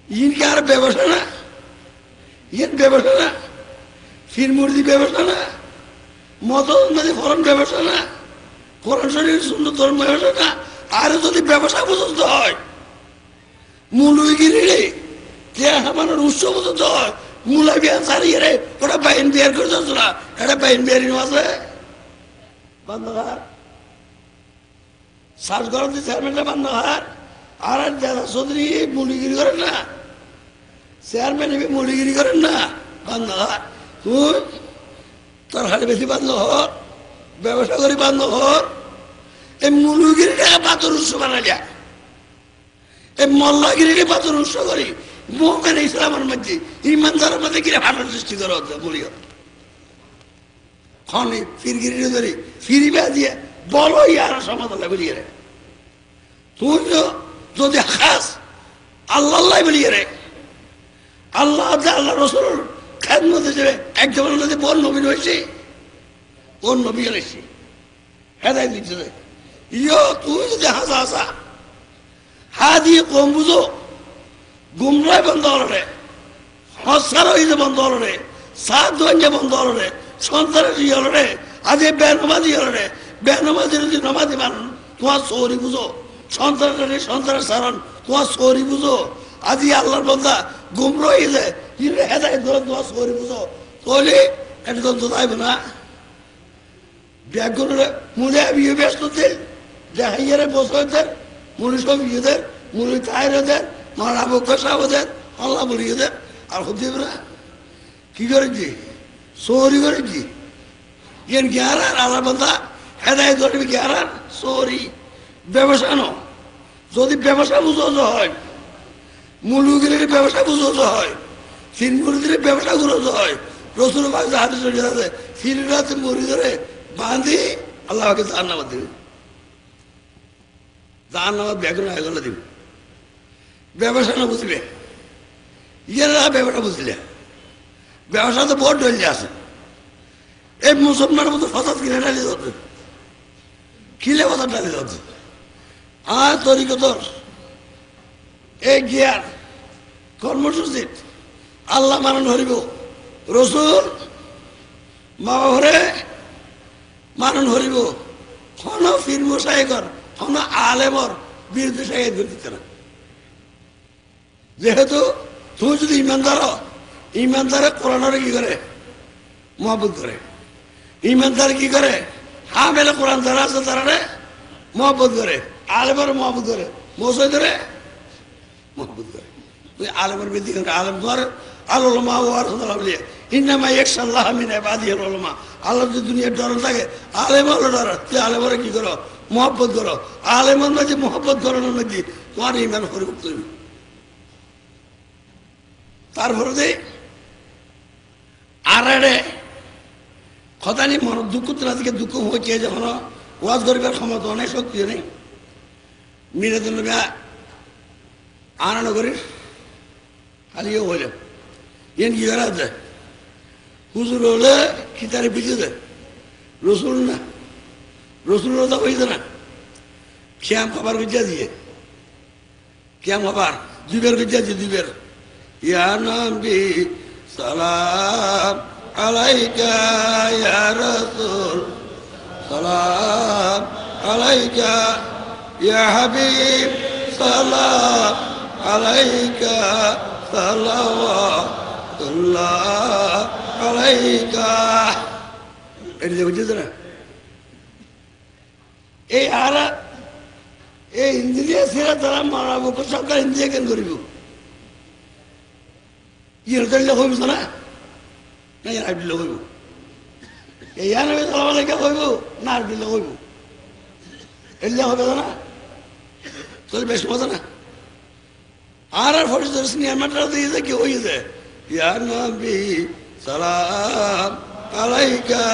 ইনকে আর ব্যবসা না ইন ব্যবসা না ফির মুরদি ব্যবসা না মত ফরন ব্যবসা না ফরন শরীর সুন্দর ধর্ম ব্যবসা না আর যদি ব্যবসা পছন্দ হয় মূলগিরি রে আমার উৎস পছন্দ হয় মূলা বিয়া সারিয়ে রে ওটা বাইন বিয়ার করে যাচ্ছ না এটা বাইন বিয়ারি আছে বান্ধব শ্বাস গরম দিয়ে চেয়ারম্যানটা বান্ধ হার আর দাদা চৌধুরী মুলিগিরি করেন না চেয়ারম্যান এমনি মুলিগিরি করেন না বান্ধ হার তুই তোর হারে বেশি বান্ধ হর ব্যবসা করি বান্ধ হর এই মুলুগিরিটা পাথর উৎস বানালিয়া এই মল্লাগিরিটা পাথর উৎস করি মোহামেন ইসলামের মধ্যে ইমানদারের মধ্যে গিয়ে ফাটার সৃষ্টি করা হচ্ছে বলি খনি ফিরগিরি ধরি ফিরিবা দিয়ে বলো ইয়ার সমাধান বলিয়ে রে তুই যদি খাস আল্লাহ বলিয়ে রে আল্লাহ আল্লাহ রসুল খেদমতে যাবে একদম যদি বল নবীন হয়েছে ওর নবী এসেছি হেদায় দিচ্ছে ইয়ো তুই যদি হাসা হাসা হা দিয়ে কম বুঝো গুমরাই বন্ধ হল রে হসার হইতে বন্ধ হল রে সাত ধৈর্য বন্ধ হল রে সন্তানের ই হল রে আজ বেনমাজি হল রে বেনমাজি যদি নমাজি মানুন তোমার সৌরি বুঝো সন্তানের সন্তানের সারণ তোমার সৌরি বুঝো আজি আল্লাহর বন্ধা গুমরা হয়ে যায় হেদায় ধরে তোমার সৌরি বুঝো তাহলে এটা তো যাইব না ব্যাগগুলো মুলে বিয়ে ব্যস্ত দিল দেখাইয়ারে বসদের মুলি সব ইয়েদের মুলি তাইরদের মারা বক্কা সাহদের আল্লাহ বলিয়েদের আর খুব দেব না কি করেছি সৌরি করেছি ইয়েন গ্যারার আল্লাহ বন্ধা হেদায় ধরবি গ্যারার সৌরি ব্যবসা ন যদি ব্যবসা বুঝোজ হয় মুলুগিরির ব্যবসা বুঝোজ হয় সিনমুরিদের ব্যবসা গুলোজ হয় রসুল বাগদা হাতে চলে আছে ফিরিরাতে মুড়ি ধরে বাঁধি আল্লাহকে জাহান্নামে দিবে জাহান্নামে বেগুন এগুলো দিবে ব্যবসা না বুঝবে ইয়েরা ব্যবসা বুঝলে ব্যবসা তো বড় ডলে আছে এই মুসলমানের মতো ফসাদ কিনে ডালি ধরবে, কিলে ফসাদ ডালি ধরবে। আর তরিকতর এই গিয়ার কর্মসূচি আল্লাহ মানন হরিব, রসুল মা ঘরে মানন হরিব, হন ফির মোসাইকর হন আলেমর বিরুদ্ধে সাইড করে দিতে না। যেহেতু তুমি যদি ইমানদারে কোরআনরে কি করে মহব্বত করে, ইমানদার কি করে হামেলে কোরআন যারা আছে তারা মহব্বত করে, আলেমের মহব্বত করে, মসজিদরে মহব্বত করে। তুই আলেমের বেদি আলেম ধর আল্লামা ইন্নামা ইয়াখশাল্লাহ মিন ইবাদিহিল উলামা। আল্লাহ যদি দুনিয়ার ডর থাকে আলেম হলো ডর, তুই আলেমরে কি করো মহব্বত করো, আলেমের মাঝে মহব্বত করানোর মধ্যে তোমার ইমান পরিবর্তন হইবে। তারপরে যে আর কথা নেই মন দুঃখ তোলা থেকে দুঃখ হচ্ছে যখন ওয়াজ করিবার ক্ষমতা অনেক শক্তি নেই। মিরাজুল নবী আনন্দ খালি হইল এন কি করা যায়, হুজুর হলে খিতারে পিছিয়ে দেয়, রসুল না, রসুল তো হইছে না। শ্যাম খাবার গিয়া দিয়ে শ্যাম খাবার দুইবার গিয়া দিয়ে দুইবার ইয়া নবী সালাম আলাইকা ইয়া রাসূল সালাম আলাইকা ইয়া হাবিব সালাম আলাইকা সালাওয়াতুল্লাহ আলাইকা। এটা যে বুঝেছে না এই আর এই ইন্দ্রিয়া ছেড়ে তারা মারাবো সরকার ইন্দ্রিয়া কেন করিব ইয়ে হইব না না আর দিলে হইব, এই আনবে সালামালাইকা হইব না আর দিলে হইব, এলে হবে না তাহলে বেশ মজা না। আর ফরিদ সিনেমাটা দিয়ে কি হয়েছে ইয়া নবী সালাম আলাইকা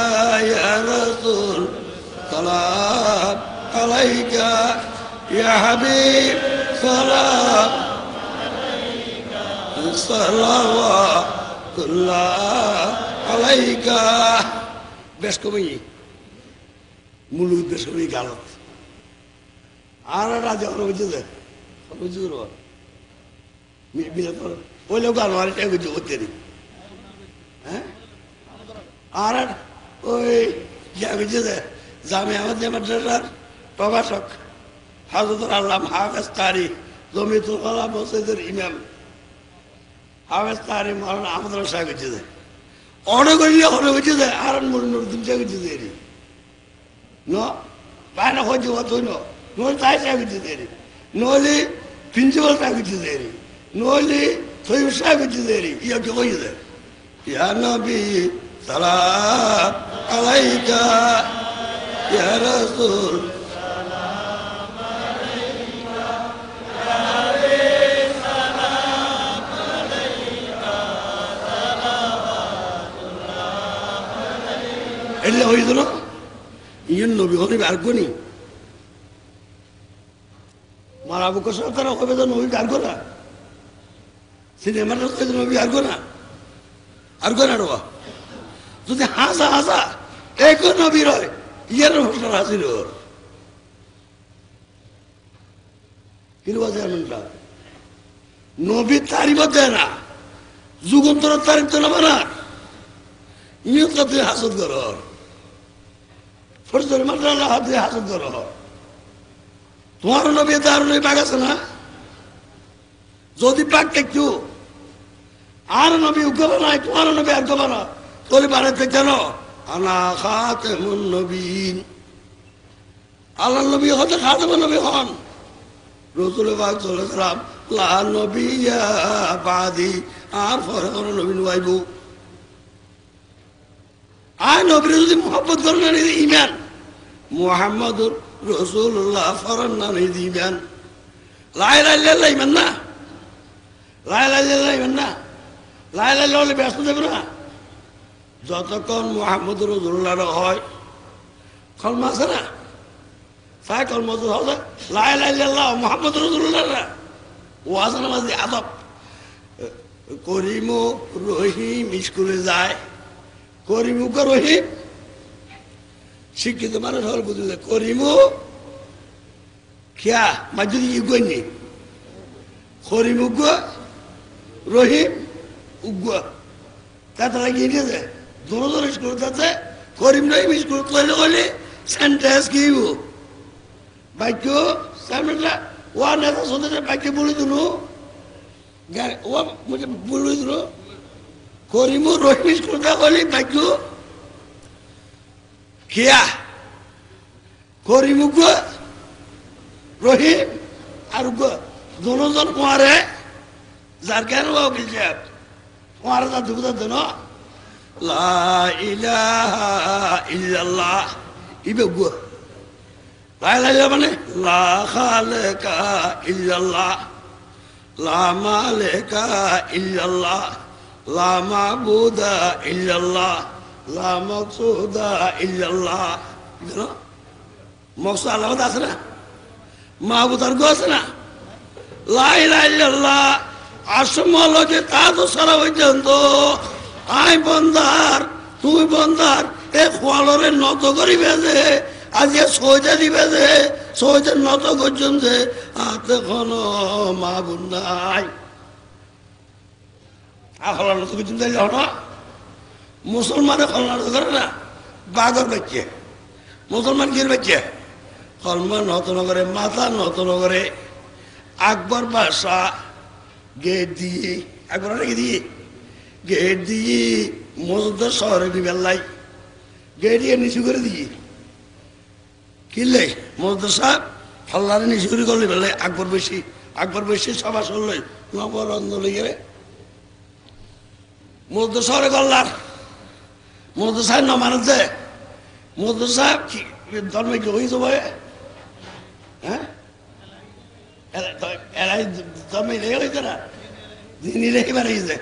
ইয়া রাসূল সালাম আলাইকা ইয়া হাবিব সালাম সালাওয়াতুল্লাহ আলাইকা। বেশ কমই মূল বেশ কমই গালত আর রাজা বুঝেছে বুঝে ওই লোক আর কিছু করতে নেই। হ্যাঁ আর ওই যা বুঝেছে জামে আমাদের মাদ্রাসার প্রভাষক হযরত আল্লামা হাফেজ কারি জমিয়তুল উলামা মসজিদের ইমাম হাফেজ কারি মাওলানা আহমদ সাহেব বুঝেছে অনেক অনেক বুঝেছে আর মনুদ্দিন সাহেব বুঝেছে ন পায় না হয়েছে অতই নইলে তাই সাহেব বুঝেছে নইলে প্রিন্সিপাল সাহেব বুঝেছে নইলে সৈয়দ সাহেব বুঝেছে ইয়া কি হয়েছে ইয়া নবী সালাম আলাইকা ইয়া রাসূল এলে হইতো না ইয়ের নবী হলে আর্গ নি মারাবো কষা তারা হবে তো নবী আর্গ না সিনেমার নবী আর্গ না আর্গ না রা যদি হাসা হাসা এক নবীর হয় ইয়ার হোসনার হাসির কিন্তু বাজে এমনটা নবীর তারিফ দেয় না যুগান্তর তারিফ তো না বানার ইয়ে তুই হাসত কর ফরজের মাত্রা হাত দিয়ে হাসত কর তোমার নবী তার নবী পাক আছে না যদি পাক একটু আর নবী উগ্র নাই তোমার নবী আর গবা না তোর বাড়িতে কেন আনা খাতেমুন নবীন আল্লাহ নবী হতে খাতেমুন নবী হন রাসূল পাক সাল্লাল্লাহু আলাইহি ওয়াসাল্লাম লা নবিয়্যা বাদি আর পরে কোন নবী নইব আর নবীর যদি মোহাম্মত করেন না ইমান মুহাম্মাদুর রাসূলুল্লাহ ফরন না ইমান লা ইলাহা ইল্লাল্লাহ ইমান না লা ইলাহা ইল্লাল্লাহ ইমান না লা ইলাহা ইল্লাল্লাহ ব্যস্ত দেব না যতক্ষণ মুহাম্মদুর রাসূলুল্লাহ হয় কলমা আছে না সাই কলমা তো হবে লা ইলাহা ইল্লাল্লাহ মুহাম্মদুর রাসূলুল্লাহ ও আছে না মাঝে আদব করিম রহিম স্কুলে যায় করিমুকা রহিম শিক্ষিত মানুষ হল বুঝলে করিমু খেয়া মাঝুরি ইগনি করিম উগ্র রহিম উগ্র তাতে লাগিয়ে নিয়েছে দুজন স্কুল তাতে করিম রহিম স্কুল তৈরি করলে সেন্টেন্স কি বাক্য সামনে ওয়া নেতা সদস্য বাক্য বলে দিল ও বলে দিল করিমু রহিম স্কুল করলে বাক্য খেয়া করিম উগ্র রহিম আর দুজন কুয়ারে যার কেন কুয়ারে তার দুপুর দেন লা ইলাহা ইল্লাল্লাহ ইবে গো লা ইলাহা মানে লা খালাকা ইল্লাল্লাহ লা মালিকা ইল্লাল্লাহ লা মাবুদা ইল্লাল্লাহ লা মাকসুদা ইল্লাল্লাহ জানো মকসুদ আল্লাহ আছে না মাহবুদ আর গো আছে না লা ইলাহা ইল্লাল্লাহ আসমলকে তা তো সারা পর্যন্ত আই বন্দার তুই বন্দার এ খোয়ালরে নত করিবে যে আজকে সহজে দিবে যে সহজে নত করছেন যে হাতে খন মা বুন্দাই আহলা নত করছেন তাই হন মুসলমানে খলনা করে না বাগর বাচ্চে মুসলমান কির বাচ্চে কলমা নত নগরে মাথা নত নগরে আকবর বাদশা গেট দিয়ে আকবর রেখে দিয়ে গেট দিয়ে মজুদার শহরে বিবেল্লাই গেট দিয়ে নিচু করে দিয়ে কিনলে মজুদার সাহেব হল্লারে নিচু করে করলে বেলায় আকবর বেশি সভা চললে নগর অন্দলে গেলে মজুদার শহরে গল্লার মজুদার সাহেব না মানুষ দেয় মজুদার সাহেব ধর্মে কি হয়েছে ভাই হ্যাঁ এরাই ধর্মে লেগে হয়েছে না দিনই রেখে বেড়াইছে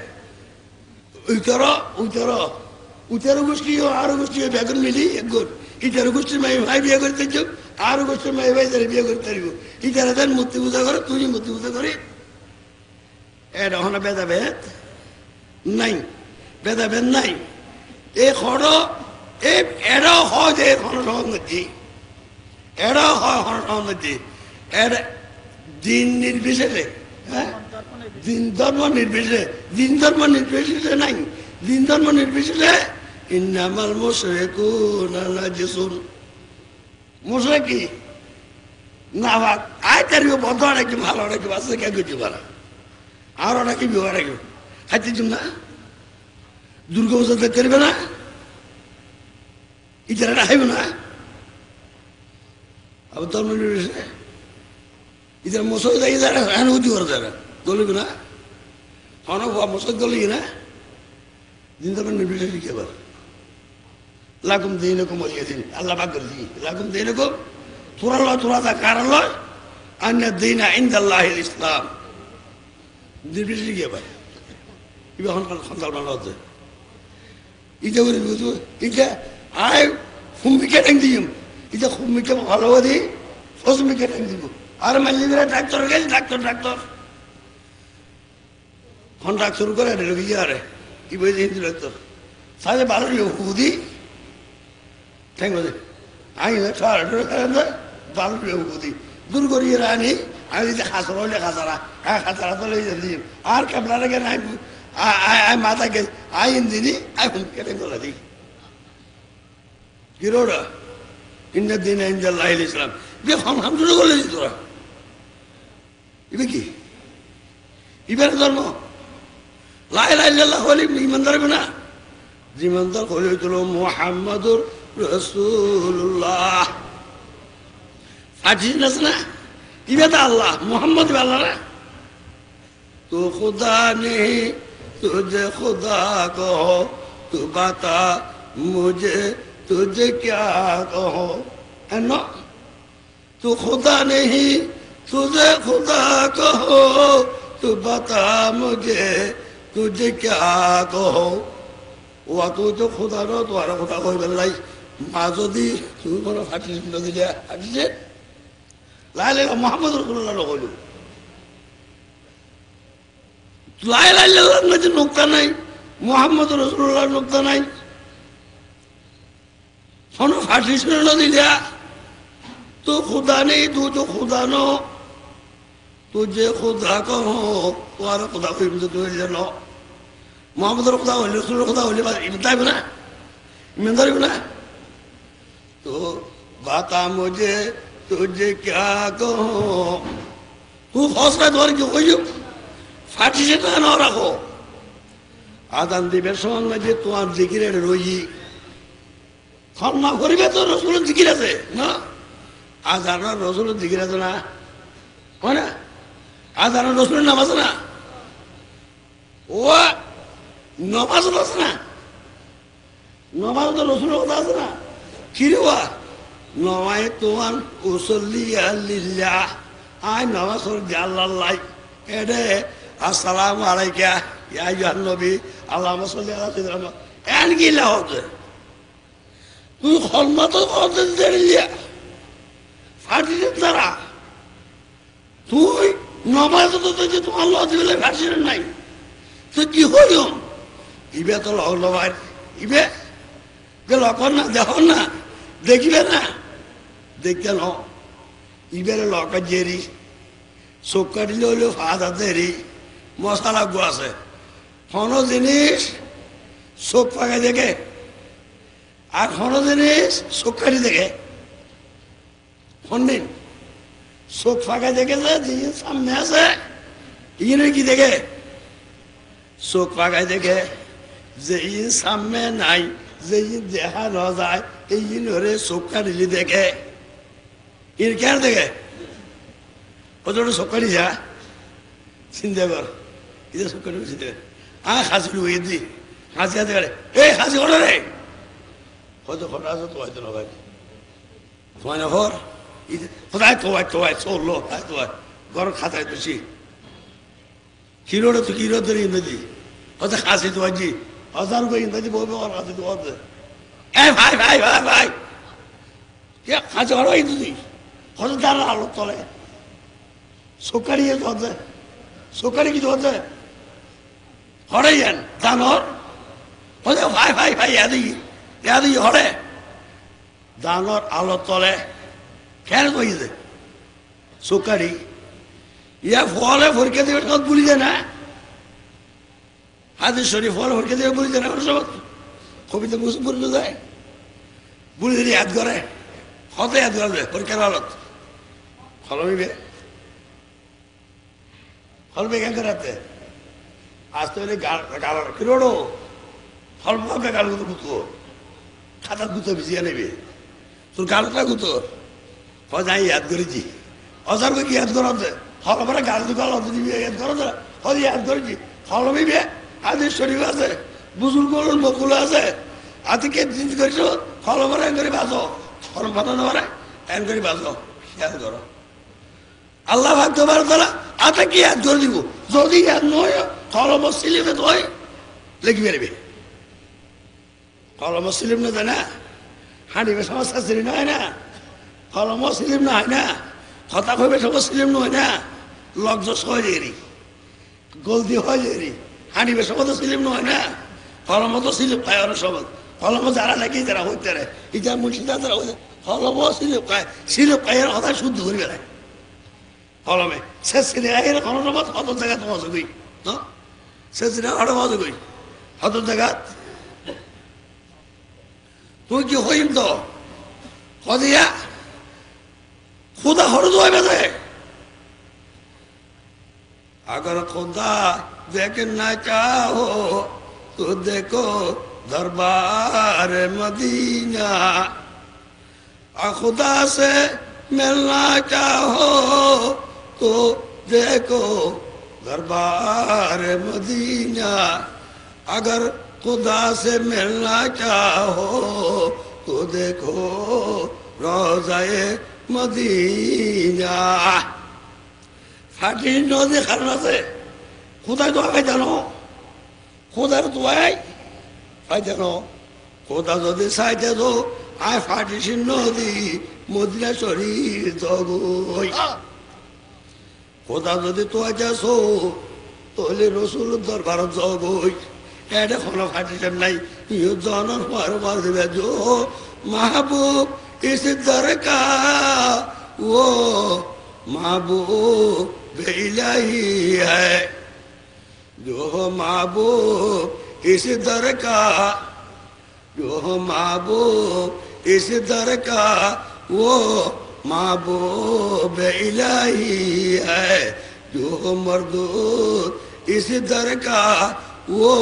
উতেরো গোষ্ঠী আরো গোষ্ঠী বেগুন মিলি একগুণ ইটারো গোষ্ঠীর মাই ভাই বিয়ে করতে চাও আরো গোষ্ঠীর মাই ভাই তারা বিয়ে করতে পারব ইটারা দেন মূর্তি পূজা করে তুই মূর্তি পূজা করি এটা হলো ভেদাভেদ নাই ভেদাভেদ নাই এই খড় এরাও হয় যে হনসংগতি এরাও হয় হনসংগতি এরা দিন নির্বিশেষে হ্যাঁ দিন ধর্ম নির্বিশেষে নাই দিন ধর্ম নির্বিশেষে ইন্নামাল মুশরিকুনা নাজিসুন মুশরিক কি না ভাগ আয় তারিও বন্ধ রাখি ভালো রাখি বাসে কে কিছু পারা আর রাখি বিবাহ রাখি খাইতে চুম না দুর্গা পূজা দেখতে পারবে না ইতারা রাখবে না আবার ধর্ম নির্বিশেষে ইতারা মশক দেখি যারা উঁচু করে যারা দলিবে না অনেক মশক দলি না দিন ধর্ম নির্বিশেষে কি আবার লাগুম দিন এরকম মরিয়ে দিন আল্লাহ বাক করে দিই লাগুম দিন এরকম তোরা লয় তোরা তা কারণ লয় আন্য দিন ইনদাল্লাহ ইসলাম নির্বিশেষে কি আবার ইবে এখন সন্তান ভালো হচ্ছে ইটা করে বুঝবো ইটা আয় ফুমিকে টাং দিম ইটা ফুমিকে ভালো দিই ফসমিকে টাং দিব আর মাল্লি ডাক্তার গেছে ডাক্তার এখন ডাক শুরু করে রোগী আরে কি বলছে হিন্দু ডাক্তার সাথে ভালো হুদি ঠ্যাং বলছে আমি ভালো হুদি দূর করিয়ে রানি আমি যদি খাসর হইলে খাসারা হ্যাঁ খাসারা তো লই দিই আর কেমন লাগে না মাথা গে আইন দিনি এখন কেটে তোলা দিই কিরোরা ইন্দার দিন ইন্দাল্লাহ ইসলাম দিয়ে হাম শুরু করলে তোরা ইবে কি ইবের ধর্ম লা ইলাহা ইল্লাল্লাহ হলে ইমানদার হবে না ইমানদার হলে হইল মুহাম্মাদুর রাসূলুল্লাহ আজিজ না ইবে তো আল্লাহ মুহাম্মদ আল্লাহ না তো খুদা নেই तुझे खुदा कहो तू बता मुझे तुझे क्या कहो है ना तू खुदा नहीं तुझे खुदा कहो तू बता मुझे तुझे क्या कहो वो तू जो खुदा नो तुम्हारा खुदा कोई बल्लाई माँ जो दी तू बोलो फाटी दिया फाटी ला लेगा मोहम्मद रसूलुल्लाह लो बोलू লা ইলাহা ইল্লাল্লাহর মধ্যে নুকতা নাই মুহাম্মদ রাসূলুল্লাহর নুকতা নাই हनो फाटी से न दिया तो खुदा नहीं तू तो खुदा नो तुझे खुदा कहो तुम्हारा खुदा को इमदाद तो जानो मोहम्मद खुदा हो रसूल खुदा हो बात इमदाद बना इमदाद बना तो बता मुझे तुझे क्या कहो तू हौसला द्वार क्यों कोई फाटी से ना रखो आदान दिबे सोन जे তোমার জিকিরের রই খন্না করিবে তো রাসূলের জিকির আছে না আজান রাসূলের জিকির আছে না হয় না আজান রাসূলের নামাজ না ও নামাজ আছে না নামাজ তো রাসূলের কথা আছে না কি রে ওয়া নয় তোয়ান উসল্লি লিল্লাহ আই নামাজ পড়ি আল্লাহ এডে আসসালামু আলাইকা ইয়া আইয়ুহান নবী আল্লাহুম্মা সাল্লি আলা সাইয়্যিদিনা মুহাম্মদ এন কি লাহত তুই খলমা তো করতে দিলিয়া ফাটি তারা তুই নামাজ তো তুই তো আল্লাহ দিলে ফাটি নাই তো কি হইম ইবে তো লবাই ইবে যে লকন না দেখো না দেখিবে না দেখতে ন ইবের লকা জেরি চোখ হইলেও ফাঁদা দেরি মশালা গু আছে কোনো জিনিস চোখ ফাঁকা দেখে আর কোনো জিনিস চোখ কাটি দেখে শুনদিন চোখ ফাঁকা দেখেছে যে সামনে আছে ইয়ে কি দেখে চোখ ফাঁকায় দেখে যে ইন সামনে নাই যে ইন দেখা ন যায় এই ইনরে চোখ কাটিলি দেখে ইন কেন দেখে ওদের চোখ কাটি যা চিন্তা কর ইদের চোখ কাটি চিন্তা কর হাসি লুয়ে দি হাসি হাতে কাটে এই হাসি ওটা রে হয়তো খটা আছে তো হয়তো নয় তোমায় না ঘর কোথায় তোমায় চললো তোমায় ঘর খাতায় বেশি কিরোটা তো কিরো ধরে ইন্দাজি হয়তো হাসি তোমার জি হাজার করে ইন্দাজি বলবে ওর হাসি তোমার এ ভাই ভাই ভাই ভাই কে হাসি ওরা ইন্দাজি হয়তো তার আলোর তলে চোখারি ধরছে চোখারি কি ধরছে হরে যান দানর হয়তো ভাই ভাই ভাই ইয়াদি হরে দানর আলোর তলে কেন কইছে চোখারি ইয়া ফলে ভরকে দেবে সব বলি যায় না হাজির শরীফ ফল ভরকে দেবে বলি যায় না সব কবিতা বুঝে বলতে যায় বলি দিলে ইয়াদ করে হতে ইয়াদ করবে পরীক্ষার আলত ফলমিবে ফলবে কেন রাতে আসতে হলে গাল কিরোড়ো ফল পাবে গাল গুতো গুতো খাতা গুতো ভিজিয়ে নেবে তোর গালটা গুতো যাই ইয়াদ করেছি অজার কি ইয়াদ করাতে ফল পরে গাল দুগাল ইয়াদ করো হল ইয়াদ করেছি ফলমিবে আদি শরীফ আছে বুজুর্গ বকুল আছে আদিকে দিন করেছ ফল পরে এন করে বাঁচো ফল পাঠানো পারে এন করে বাঁচো ইয়াদ করো আল্লাহ ভাবতে পারো তারা আতে কি ইয়াদ করে দিব যদি ইয়াদ নয় কলম সিলিমে তো হয় লিখবে নেবে কলম সিলিম না দেয় না হাঁড়িবে সমস্যা সিলিম হয় না কলম সিলিম না হয় না কথা কইবে সব সিলিম নয় না লগ্জস হয় যেরি গলদি হয় যেরি হাঁড়িবে সব তো সিলিম নয় না কলম তো সিলিপ খায় ওরা সব কলম যারা নাকি যারা হইতে রে এটা মুর্শিদা যারা হইতে কলম সিলিপ খায় কথা শুদ্ধ করি বেড়ায় কলমে সে সিনেমার কোনো রকম হত জায়গা তোমার গই না সে সিনেমা হঠাৎ মজা গই হত জায়গা তুই কি হইম তো হদিয়া खुदा हर दुआ में दे अगर खुदा देखना चाहो तो देखो दरबार मदीना खुदा से मिलना चाहो तो देखो दरबार मदीना अगर खुदा से मिलना चाहो तो देखो रोज़ाए मदीना फाटी नदी खाना से खुदा तो आगे जानो खुदा तो आए आए जानो खुदा तो दे साइड तो आए फाटी सी नदी मदीना शरीर तो गोई खुदा तो दे तो आजा सो तो ले रसूल दरबार तो गोई ऐडे खाना फाटी से नहीं ये जानो मार मार दे जो महबूब इस दर का वो महबूब इलाही है जो महबूब इस दर का जो महबूब इस दर का वो महबूब इलाही है जो मरदूद इस दर का वो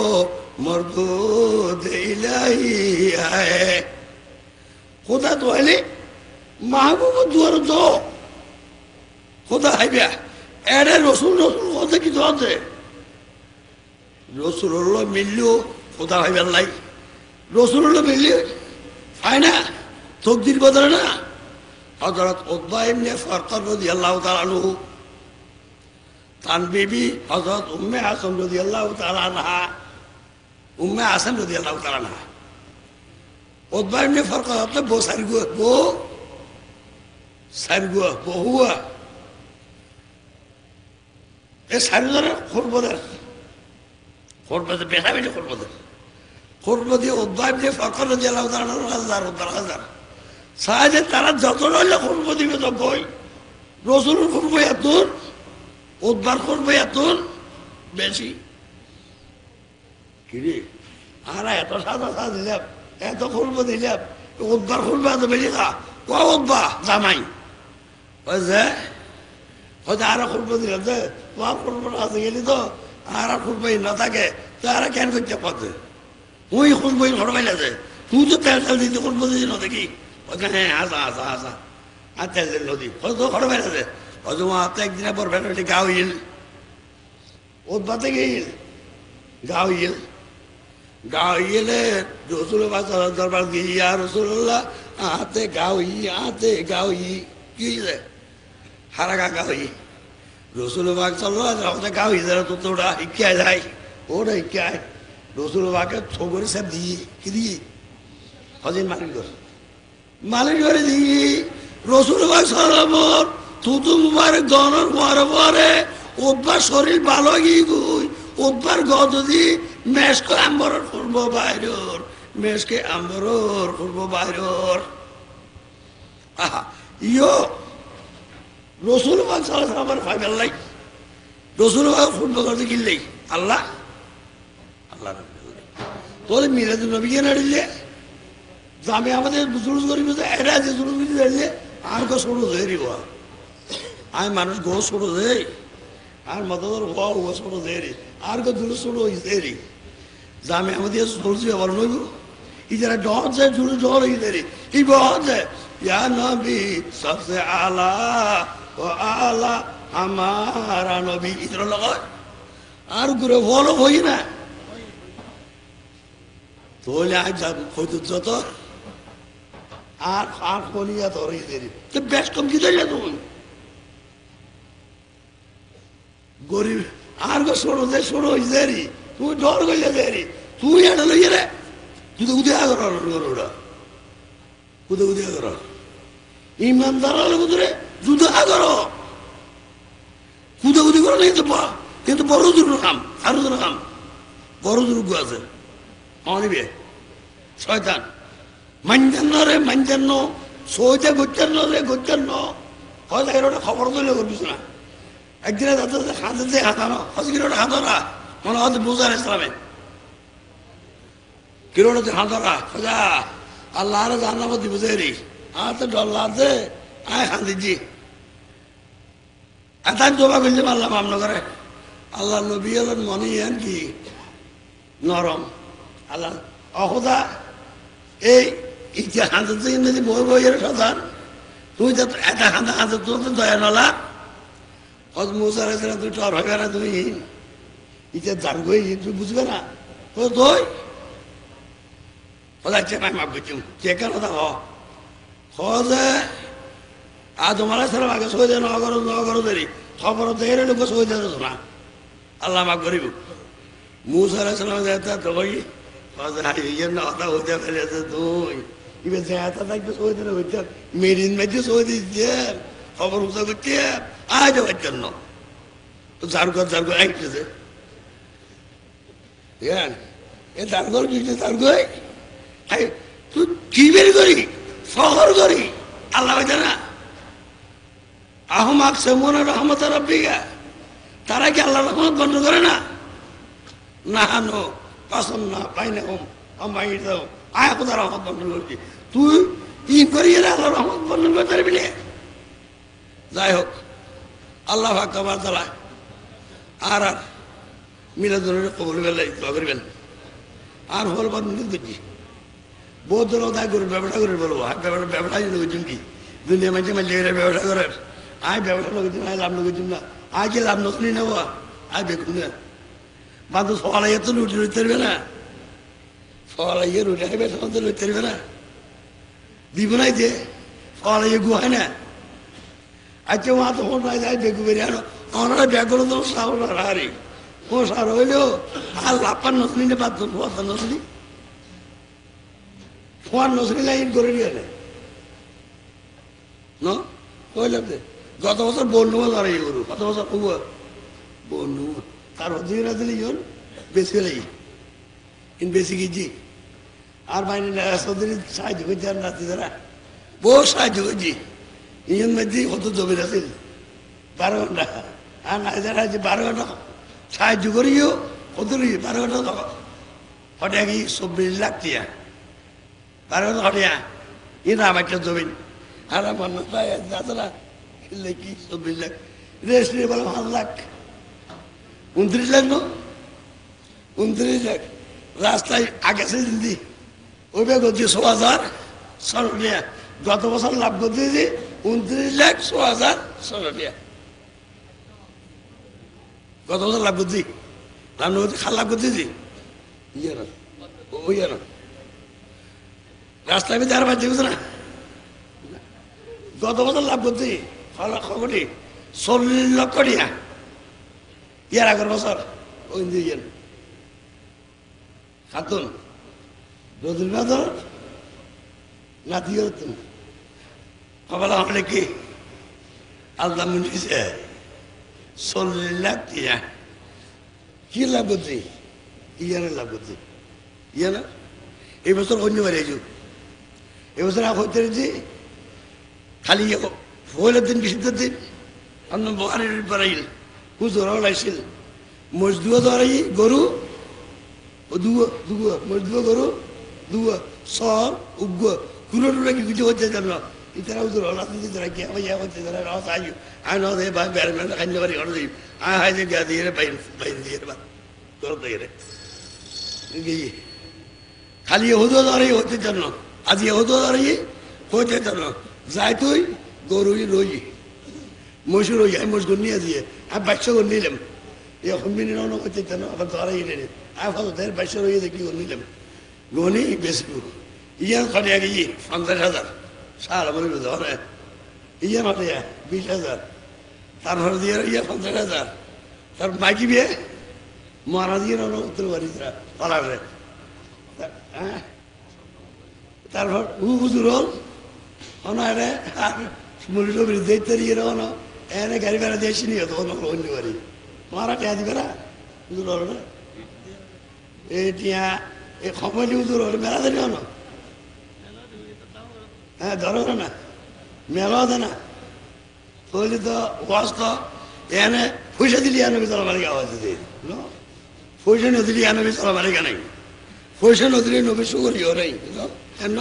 मरदूद इलाही है खुदा तो है महबूब दुआर दो खुदा है क्या एडे रसूल रसूल होते की दुआ दे रसूलुल्लाह मिलियो खुदा है अल्लाह रसूलुल्लाह मिलियो है ना तकदीर बदले ना हजरत उतबा इब्ने फरक़ा रज़ियल्लाहु ताला अन्हु तान बीबी हजरत उम्मे हासम रज़ियल्लाहु ताला अन्हा उम्मे हासम रज़ियल्लाहु ताला अन्हा उतबा इब्ने फरक़ा मतलब वो सरगुआ हुआ ये सारे खुरबदर बेटा बेटे खुरबदी उतबा इब्ने फरक़ा रज़ियल्लाहु ताला अन्हु हजार साजे तारा যত রইলে খুরব দিবে তো কই রসুলের খুরব এতন উদ্বার খুরব এতন বেশি কি রে আর এত সাদা দিলাম এত খুরব দিলাম উদ্বার খুরব এত বেশি খা ও উদ্বা জামাই বুঝছে হয়তো আর খুরব দিলাম যে তোমার খুরব আছে গেলি তো আর খুরবই না থাকে তারা কেন করতে পারছে ওই খুরবই ঘরবাই লাগে তুই তো তেল তেল দিতে খুরব দিছি না দেখি হ্যাঁ আসা তেল তেল নদী হয়তো ঘর বেড়াছে হয়তো মাত্র একদিনের পর বেড়াটি গাও ইল ওদবাতে গিল গাও ইলে রসুল দরবার গিয়া রসুল্লাহ আতে গাও ই কি হারাগা গাও ই রসুল বাগ চল্লা গাও ই যারা তো ওটা শিক্ষায় যায় ওটা শিক্ষায় রসুল বাগে ছবরি সব দিয়ে কি দিয়ে হজিন মালিক করে দিই রসুল সালামর থুতু মুবারক দনের পরে পরে ওবার শরীর ভালো গিয়ে গুই ওবার গদি মেশকে আম্বরর করব বাইরর মেশকে আম্বরর করব বাইরর আহা ইয়ো রসুল সালামের ফাইবেল লাই রসুল করব করতে কিনলেই আল্লাহ তোর মিরাজ নবী নাড়িলে আমি আমাদের জুলুস করি এরা যে জুলুস করি জানলে আর গো ছোট দেরি হওয়া আমি মানুষ গো ছোট দেই আর মতদর হওয়া ও ছোট দেরি আর গো জুলুস ছোট দেরি যা আমি আমাদের জুলুস ব্যবহার নইব ই যারা ডর যায় জুলুস ডর হয়ে দেরি এই বহর যায় ইয়া নবী সবসে আলা ও আলা আমারা নবী ইতর লগা আর ঘুরে বলো হই না তোলে আজ হয়তো যত আর কলিয়া ধরে দেরি তো বেশ কম কি দেয় তুমি গরিব আর গো ছোড়ো হয়েছে দেরি তুই ডর গইলে দেরি তুই এটা লইয়ে রে তুই তো উদয় করা উদয় কর ইমানদার রে যুদ্ধ করো কুদে করো না কিন্তু বড় দুর্গ কাম আরো দুর্গ কাম বড় দুর্গ আছে অনিবে শয়তান মাঞ্জান্ন সৌজে গোচ্ছান্ন হয়তো এর খবর দিলে করবিস না একদিনে যাতে হাতে হাতানো হসকিরোটা হাতরা মনে হয়তো বুঝার ইসলামে কিরোটাতে হাতরা খোঁজা আল্লাহ আরে জান্নাত দিব দেরি আর তো ডল্লা আছে আয় হাঁদিজি এতান জমা করলে আল্লাহ মামলা করে আল্লাহ নবী আল্লাহ মনে ইয়ান কি নরম আল্লাহ অহদা এই ইচ্ছা হাতে যদি বই বইয়ের সাধান তুই তো এটা হাতে তোর তো দয়া নলা হজ মোসার তুই টর হবে না তুমি ইচ্ছা দান গই তুই বুঝবে না তো তুই হচ্ছে না মা বুঝুম কে কেন হজে আর তোমার সারা আগে সহজে নগর দেরি খবর দেখে লোক সহজে না আল্লাহ মা গরিব মুসার তো ভাই কথা হইতে ফেলেছে তুই এবার যেটা থাকবে সহজে হইতে মেরিন মেঝে সহজে দিচ্ছে খবর উঠা করছে আজ হচ্ছেন না ঝাড়গড় আসতেছে এ ঝাড়গড় গিয়েছে ঝাড়গড় তুই কি বের করি ফখর করি আল্লাহ হইতে না আহমাক সেমন রহমত রব্বিকা তারা কি আল্লাহ রহমত বন্ধ করে না না নো পাসন না পাইনে হোম আমাই দাও আয়া কোথায় রহমত বন্ধ করছি তুই কি করি আল্লাহ রহমত বন্ধ করতে পারবি না যাই হোক আল্লাহ আকবার তাআলা আর আর মিলাদুলের কবুল বেলাই দোয়া করবেন আর হল বাদ মিলাদ করছি বহুত দল দায় করে ব্যবসা করে বলবো ব্যবসা লোকজন কি দুনিয়া মাঝে মাঝে ব্যবসা করার আয় ব্যবসা লোকজন আয় লাভ লোকজন না আয় যে লাভ নতুন নেব আয় বেকুন না বান্ধব সকালে তো রুটি লইতে পারবে না সকালে রুটি খাইবে তখন তো লইতে পারবে না দিব নাই যে সকালে গুহায় না আচ্ছা মা তো ফোন নাই যায় বেগু বেরিয়ে আনো ওনারা ব্যাগুলো তো সাহস হারি ও সার হইলেও আর লাপার নতুন বাদ ফোয়ার নতুন ফোয়ার নতুন লাইন করে নিয়ে নইলাম যে গত বছর বন্যু আর ইয়ে করু কত বছর কব বন্যু তার হতে দিলে ইন বেশি হলে ইন বেশি গেছি আর বাইরে সাহায্য করছি আর নাতি তারা বহু সাহায্য করছি ইন মধ্যে কত জমির আছে 12 ঘন্টা আর না যারা 12 ঘন্টা সাহায্য করিও কত 12 ঘন্টা হঠাৎ 24 লাখ টিয়া 12 ঘন্টা হঠিয়া ইন আমার একটা জমিন আর আমার দাদারা কি 24 লাখ রেস্ট নিয়ে বলে 5 লাখ 29 লাখ 29 লাখ রাস্তায় আগে সে দিদি ওই বেগ হচ্ছে 100,000 সরনিয়া গত বছর লাভ করতে 29 লাখ 100,000 সরনিয়া গত বছর লাভ করছি লাভ করতে খাল লাভ করতেছি ইয়ে না ওই না রাস্তায় আমি যার বাচ্চা বুঝে না গত বছর লাভ করছি খবরটি 40 লক্ষ টিয়া ইয়ার আগের বছর ওই দিয়ে খাতুন রোদুল বাদর নাতি হতুন খবর হলে কি আল্লাহ মুনিছে 40 লাখ টিয়া কি লাভ করছি ইয়ার লাভ করছি ইয়া না এই বছর অন্য বাড়ি এবছর হইতে খালি হইলের দিন বিশুদ্ধের দিন অন্য বহারের বাড়াইল হুজুরাও লাইছিল মজদুয়া ধরাই গরু মজদুয়া গরু দুয়া সর উগ্র কুলো টুলো কি কিছু হচ্ছে জানো ইতারা হুজুর হলা দিতে তারা কি আমি ইয়া হচ্ছে তারা রাত আই আই ন দে বা বের মেন খাইলে বাড়ি অর্ডার দিই আই হাই যে গা দিয়ে বাইন বাইন দিয়ে বা তোর দিয়ে রে খালি হুজুর ধরাই হচ্ছে জানো আজ হুজুর ধরাই হচ্ছে জানো যাই তুই গরুই লই মসুর হই আমি মসগুর নিয়ে দিয়ে আমি 2200 করে নিলাম এখন মিনি রওনা করতে জানো আবার ধরাই নেই আমি ভালো 2200 হয়ে দেখি নিলাম গনি বেশি ইয়ান খালি আগে 50,000 সার আমার ধরে ইয়ান হতে 20,000 তারপরে দিয়ে 50,000 তার মাইকি বিয়ে মারা দিয়ে রওনা উত্তর বাড়িরা পালারে তারপর হুজুর হল অনারে মুড়ি টুড়ি দেখতে দিয়ে রওনা এনে গাড়ি ভাড়া দিয়েছি নিয়ে তো অন্য বাড়ি মারা টিয়া দিবে না হুজুর হল না এই টিয়া এই খবরটি হুজুর হল মেলা দেন না হ্যাঁ ধরো না মেলাও দে না তাহলে তো ওয়াজ তো এনে পয়সা দিলি এনে চলা মালিকা আওয়াজ দিয়ে পয়সা নদিলি এনে চলা মালিকা নাই পয়সা নদিলে নবী সুগরিও নাই কেন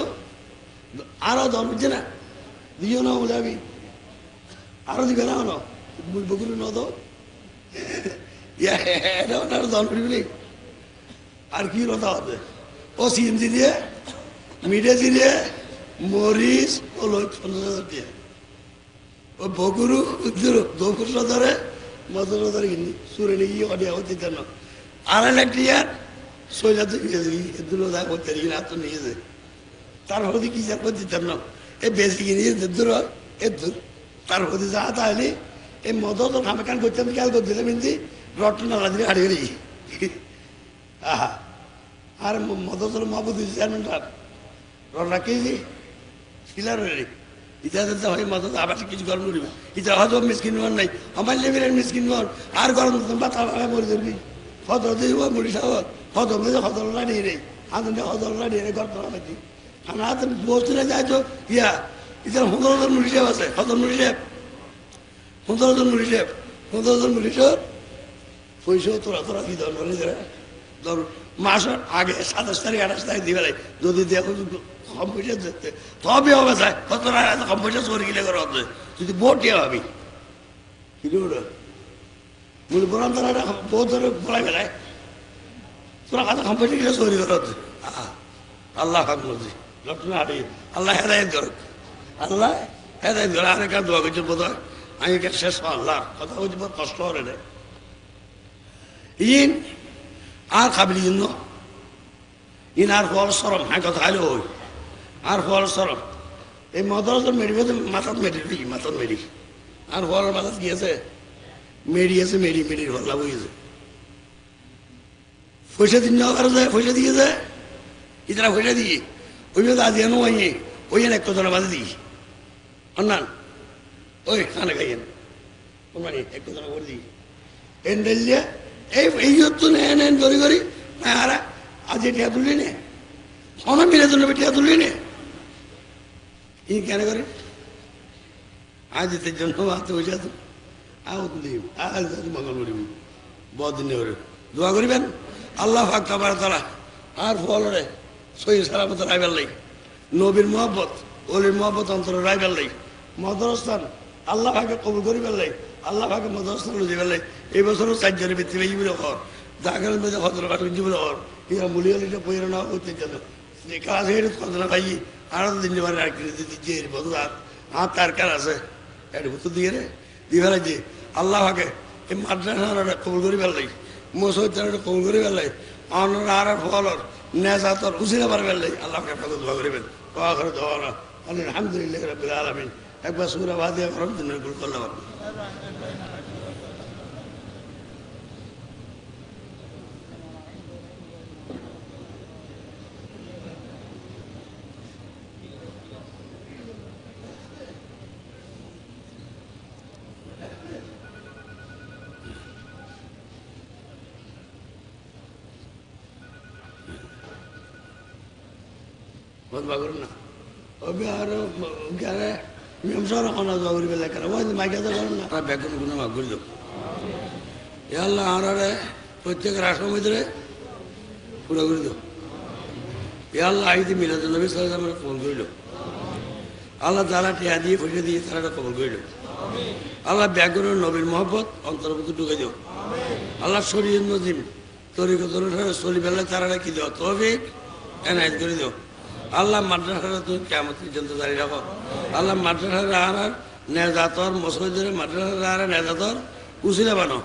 আরো দল বুঝছে না দিও না যাবি আরো দিবে না বকুল ন তো আরো দল বুঝবি আর কি কথা হবে ও সিএনজি দিয়ে মিডিয়া দিয়ে মরিচ ও 50,000 দিয়ে ও বগুরু দৌকুর ধরে মজুর ধরে কিনি সুরে নিয়ে অডিয়া হতে যেন 2.5 লাখ টিয়ার 6 লাখ দুলো দা করতে কিনা তো নিয়ে যায় তার হতে কি যা করতে যেন এ বেশি কিনে দূর এ দূর তার হতে যা তাহলে এই মদ তো খামে কান করতে খেয়াল করে দিলাম কিন্তু রটন নালা দিয়ে হারিয়ে গেলি আহা আর মদ তোর মাহবুদ চেয়ারম্যানটা রট রাখেছি শিলার রে ইটা হয় মদ আবার কিছু গরম করিব ইটা হয়তো মিসকিন মন নাই আমার লেভেলের মিসকিন মন আর গরম বাতা মরে ধরবি হত দিব মুড়ি খাওয়া হত হতলা নিয়ে রে আনন্দ হতলা নিয়ে রে গরম পাচ্ছি আমরা হাতে বলতে না যাই তো ইয়া ইতার 15 জন মুড়ি সাহেব আছে, কত মুড়ি সাহেব? 15 জন মুড়ি সাহেব, 15 জন মুড়ি সাহেব পয়সাও তোরা কি ধর ধর মাসের আগে 27 তারিখ 28 তারিখ দিবে যদি দেখো কম পয়সা দিতে তবে হবে চাই কত কম পয়সা চোর গিলে করা হচ্ছে যদি বোটিয়া ভাবি কিন্তু বলি বরান তারা বউ ধরে বলাই বেলায় তোরা কত কম পয়সা গিলে চোরি করা হচ্ছে আল্লাহ হাক মর্জি লটনা হাঁটি আল্লাহ হেদায়ত করুক, আল্লাহ হেদায়ত করে আরেক দোয়া করছে বোধ হয় আমি শেষ আল্লাহ কথা বলছি বহুত কষ্ট হবে রে ইন আর খাবলি ইন ইন আর ফল সরম হ্যাঁ কথা হলে ওই আর ফল সরম এই মদরসের মেডি মাথাত মেডি মাথাত মেডি আর ফলের মাথাত গিয়েছে মেডি আছে মেডির হল্লা বইছে পয়সা দিন যাওয়া যায় পয়সা দিয়ে যায় ইতারা পয়সা দিয়ে ওই আজ এনো ওই এক কথা বাজে দিই অন্যান ওই খানা খাইয়েন মানে এক কথা করে দিই এন ডেলিয়া এই তো নেন করি করি আর আজ টিয়া তুললি নে অনেক মিলে জন্য টিয়া তুললি নে ই কেন করে আজ এর জন্য হাতে বসে আছো আও তুলি আজ মঙ্গল করিব বহুদিনে করে দোয়া করিবেন আল্লাহ পাক তাবারক তাআলা আর ফলরে সহি সালামত রাইবার লাই নবীর মহব্বত ওলির মহব্বত অন্তর রাইবার লাই মদরস্থান আল্লাহ পাকে কবুল করিবার লাই আল্লাহ পাকে মদরস্থান দিবার লাই এই বছরও 4 জনের ভিত্তিতে জীবনে কর জাগার মধ্যে হজর কাঠ জীবনে কর ইয়া মুলিয়ালিটা পয়রা না করতে চলো কাজ হেরে কত না ভাই আর দিন বার আর কি দিতে বদলা হাত তার কার আছে এটা তো দিয়ে রে দিবার যে আল্লাহ পাকে এই মাদ্রাসাটা কবুল করিবার লাই মসজিদটা কবুল করিবার লাই অনর আর ফলর নেজাতর উসিলা পারবার লাই আল্লাহকে আপনাদের দোয়া করিবেন দোয়া করে দোয়া আলহামদুলিল্লাহ রাব্বিল আলামিন একবার সূরা ফাতিহা করুন দিনের গুল করলাম করুন না বেগুন গুণ মাগ করে দেব আল্লাহ আনারে প্রত্যেক রাষ্ট্র মধ্যে পুরো করে দেব আল্লাহ আইতে মিলাদ নবী সাল্লাল্লাহু আলাইহি ওয়াসাল্লাম কবুল করিল আল্লাহ তাআলা টিয়া দিয়ে পয়সা দিয়ে তারা কবুল করিল আল্লাহ বেগুনের নবীর মহব্বত অন্তর্ভুক্ত ঢুকে দেব আল্লাহ শরীর নজিম তরিকত অনুসারে চলি বেলা তারা কি দেওয়া তৌফিক এনায়েত করে দেব আল্লাহ মাদ্রাসাটা তুমি কিয়ামত পর্যন্ত জারি রাখো আল্লাহ মাদ্রাসার আর নেজাতর মসজিদের মাদ্রাসার আর নেজাতর উসিলা বানো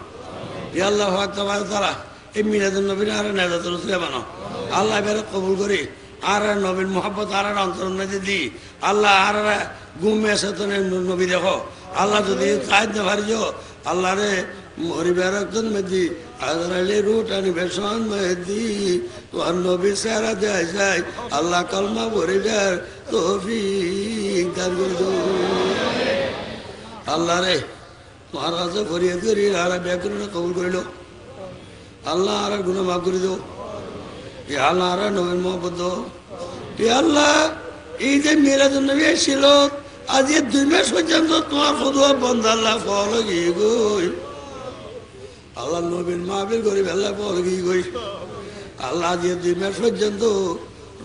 ইয়া আল্লাহ পাক তাবারক তাআলা এই মিলাদুন নবীর আর নেজাতর উসিলা বানো আল্লাহ এবারে কবুল করি আর নবীর মোহাব্বত আর অন্তর মধ্যে দি আল্লাহ আর গুমে সেতনে নবী দেখো আল্লাহ যদি কাজ না পারিও আল্লাহ রে মরিবার একজন মেদি আজরাইলে রুট আনিবেশন মেদি তোর নবী সারা যায় যায় আল্লাহ কলমা ভরিবার তৌফিক দান করে দাও আল্লাহ রে তোমার কাছে ফরিয়াদ করি আর ব্যাকরণে কবুল করিল আল্লাহ আর গুনাহ মাফ করে দাও ইয়া আল্লাহ আর নবীর মহব্বত দাও ইয়া আল্লাহ এই যে মিলাদুন নবী ছিল আজ 2 মাস পর্যন্ত তোমার খুদা বন্ধ আল্লাহ ফল গিয়ে গই আল্লাহ নবীন মাহফিল করি বেলা ফল গিয়ে গই আল্লাহ আজ 2 মাস পর্যন্ত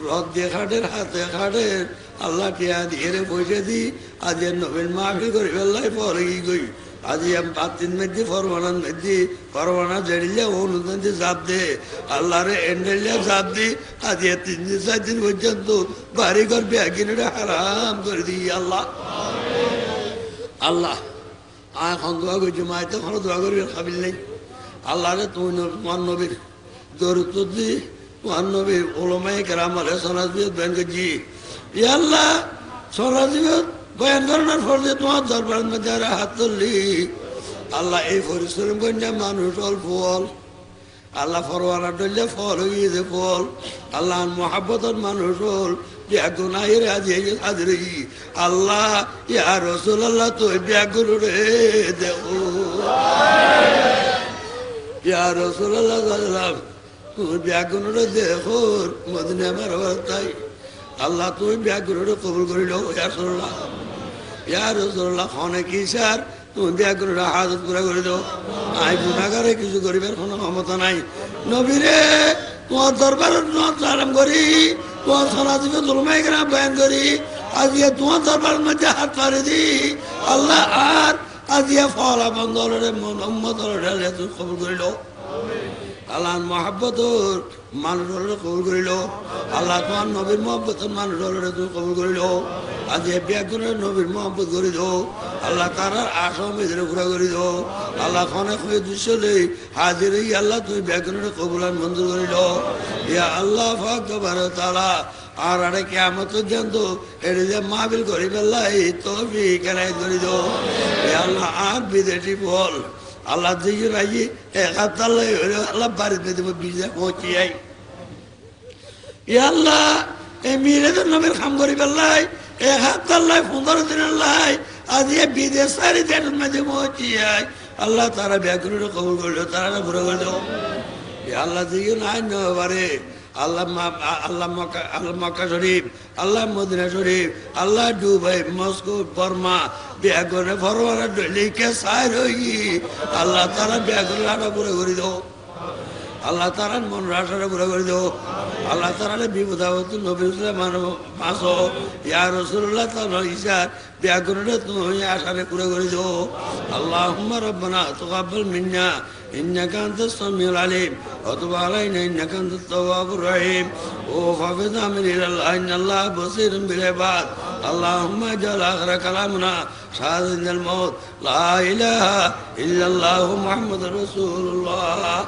রদ দিয়ে খাটের হাতে খাটের আল্লাহ টিয়া দিয়ে পয়সা দি আজ নবীন মাহফিল করি বেলায় ফল গিয়ে গই আজ পাতিন মেদি ফরমানান মেদি ফরমানা জড়িলে অনুদান দিয়ে চাপ দে আল্লাহ রে এন্ডেলিয়া চাপ দি আজ 3 দিন 4 দিন পর্যন্ত বাড়ি ঘর ব্যাগিনে হারাম করে দিই আল্লাহ আল্লাহ এখন দোয়া করছি মায় তো কোনো দোয়া করবি কাবিল নেই আল্লাহ রে তুমি তোমার নবীর দরুদ দি তোমার নবীর ওলামায়ে কেরাম আলে সনাজিয়ত বয়ান করছি ইয়া আল্লাহ সনাজিয়ত বয়ান করার ফলে তোমার দরবার মধ্যে হাত তুললি আল্লাহ এই পরিশ্রম করে মানুষ অল্প ফল আল্লাহ ফরওয়ানা ডলে ফল হয়ে যে ফল আল্লাহ মহাব্বতের মানুষ হল ব্যাগুনাইরে হাজির আল্লাহ ইয়া রাসূলুল্লাহ তো ব্যাগুরে দেখো ইয়া রাসূলুল্লাহ সাল্লাল্লাহু তুমি ব্যাগুরে দেখো মদিনা আমার অবস্থায় আল্লাহ তুমি ব্যাগুরে কবুল করিল ইয়া রাসূলুল্লাহ খানে কি স্যার তুমি ব্যাগুরে হাজত পুরা করে দাও আই গুনাহগারে কিছু করিবার কোনো ক্ষমতা নাই নবীরে তোমার দরবারে সালাম করি তোমার সনাতন জুলমাই গ্রাম বয়ান করি আজকে তোমার দরবারের মধ্যে হাত পাড়ে দি আল্লাহ আর আজকে ফলা বন্ধরে মোহাম্মদ তুমি কবুল করিল আল্লাহ মহাব্বতর মানুষ কবুল করিল আল্লাহ তোমার নবীর মহব্বতের মানুষ তুমি কবুল করিল আজকে ব্যাগুনের নবীর মহব্বত করি দো আল্লাহ তারার আসাম এদের ঘুরা করি দো আল্লাহ খানে খুঁজে দুশলে হাজির আল্লাহ তুমি ব্যাগুনের কবুলান মঞ্জুর করিল ইয়া আল্লাহ ফাকবার তাআলা আর আরে কিয়ামত পর্যন্ত এটা যে মাহফিল করি বেল্লাই তৌফিক এনায়েত করি দো ইয়া আল্লাহ আর বিদেশি বল আল্লাহ দিকে রাজি এক হাত আল্লাহ বাড়িতে দেব বিজা পৌঁছে যাই ইয়া আল্লাহ এই মিরেদের নামের কাম করি বেল্লাই এক হাত আল্লাহ 15 দিনের লাই আজ এ বিদেশ সারি দেশের মধ্যে পৌঁছে যাই আল্লাহ তারা ব্যাকুরের কবুল করলো তারা ঘুরে করে দেবো আল্লাহ দিকে নাই নেবারে আল্লাহ আল্লাহ মক্কা শরীফ আল্লাহ মদিনা শরীফ আল্লাহ দুবাই মস্কো বর্মা ব্যাগরে ফরওয়ারা লিখে সাইর হই আল্লাহ তারা ব্যাগরে আটা পুরো করে দেবো আল্লাহ তারা মন রাশাটা পুরো করে দেবো আল্লাহ তারা বিপদাবত নবী মাস ইয়া রাসূলুল্লাহ তাআলা ইসার ব্যাগরে তুমি আশারে পুরো করে দেবো আল্লাহুম্মা রাব্বানা তাকাব্বাল মিন্না إنك أنت السميع العليم وتب علينا إنك أنت التواب الرحيم وفقنا من إلى الله إن الله بصير بالعباد اللهم اجعل آخر كلامنا شهادة الموت لا إله إلا الله محمد رسول الله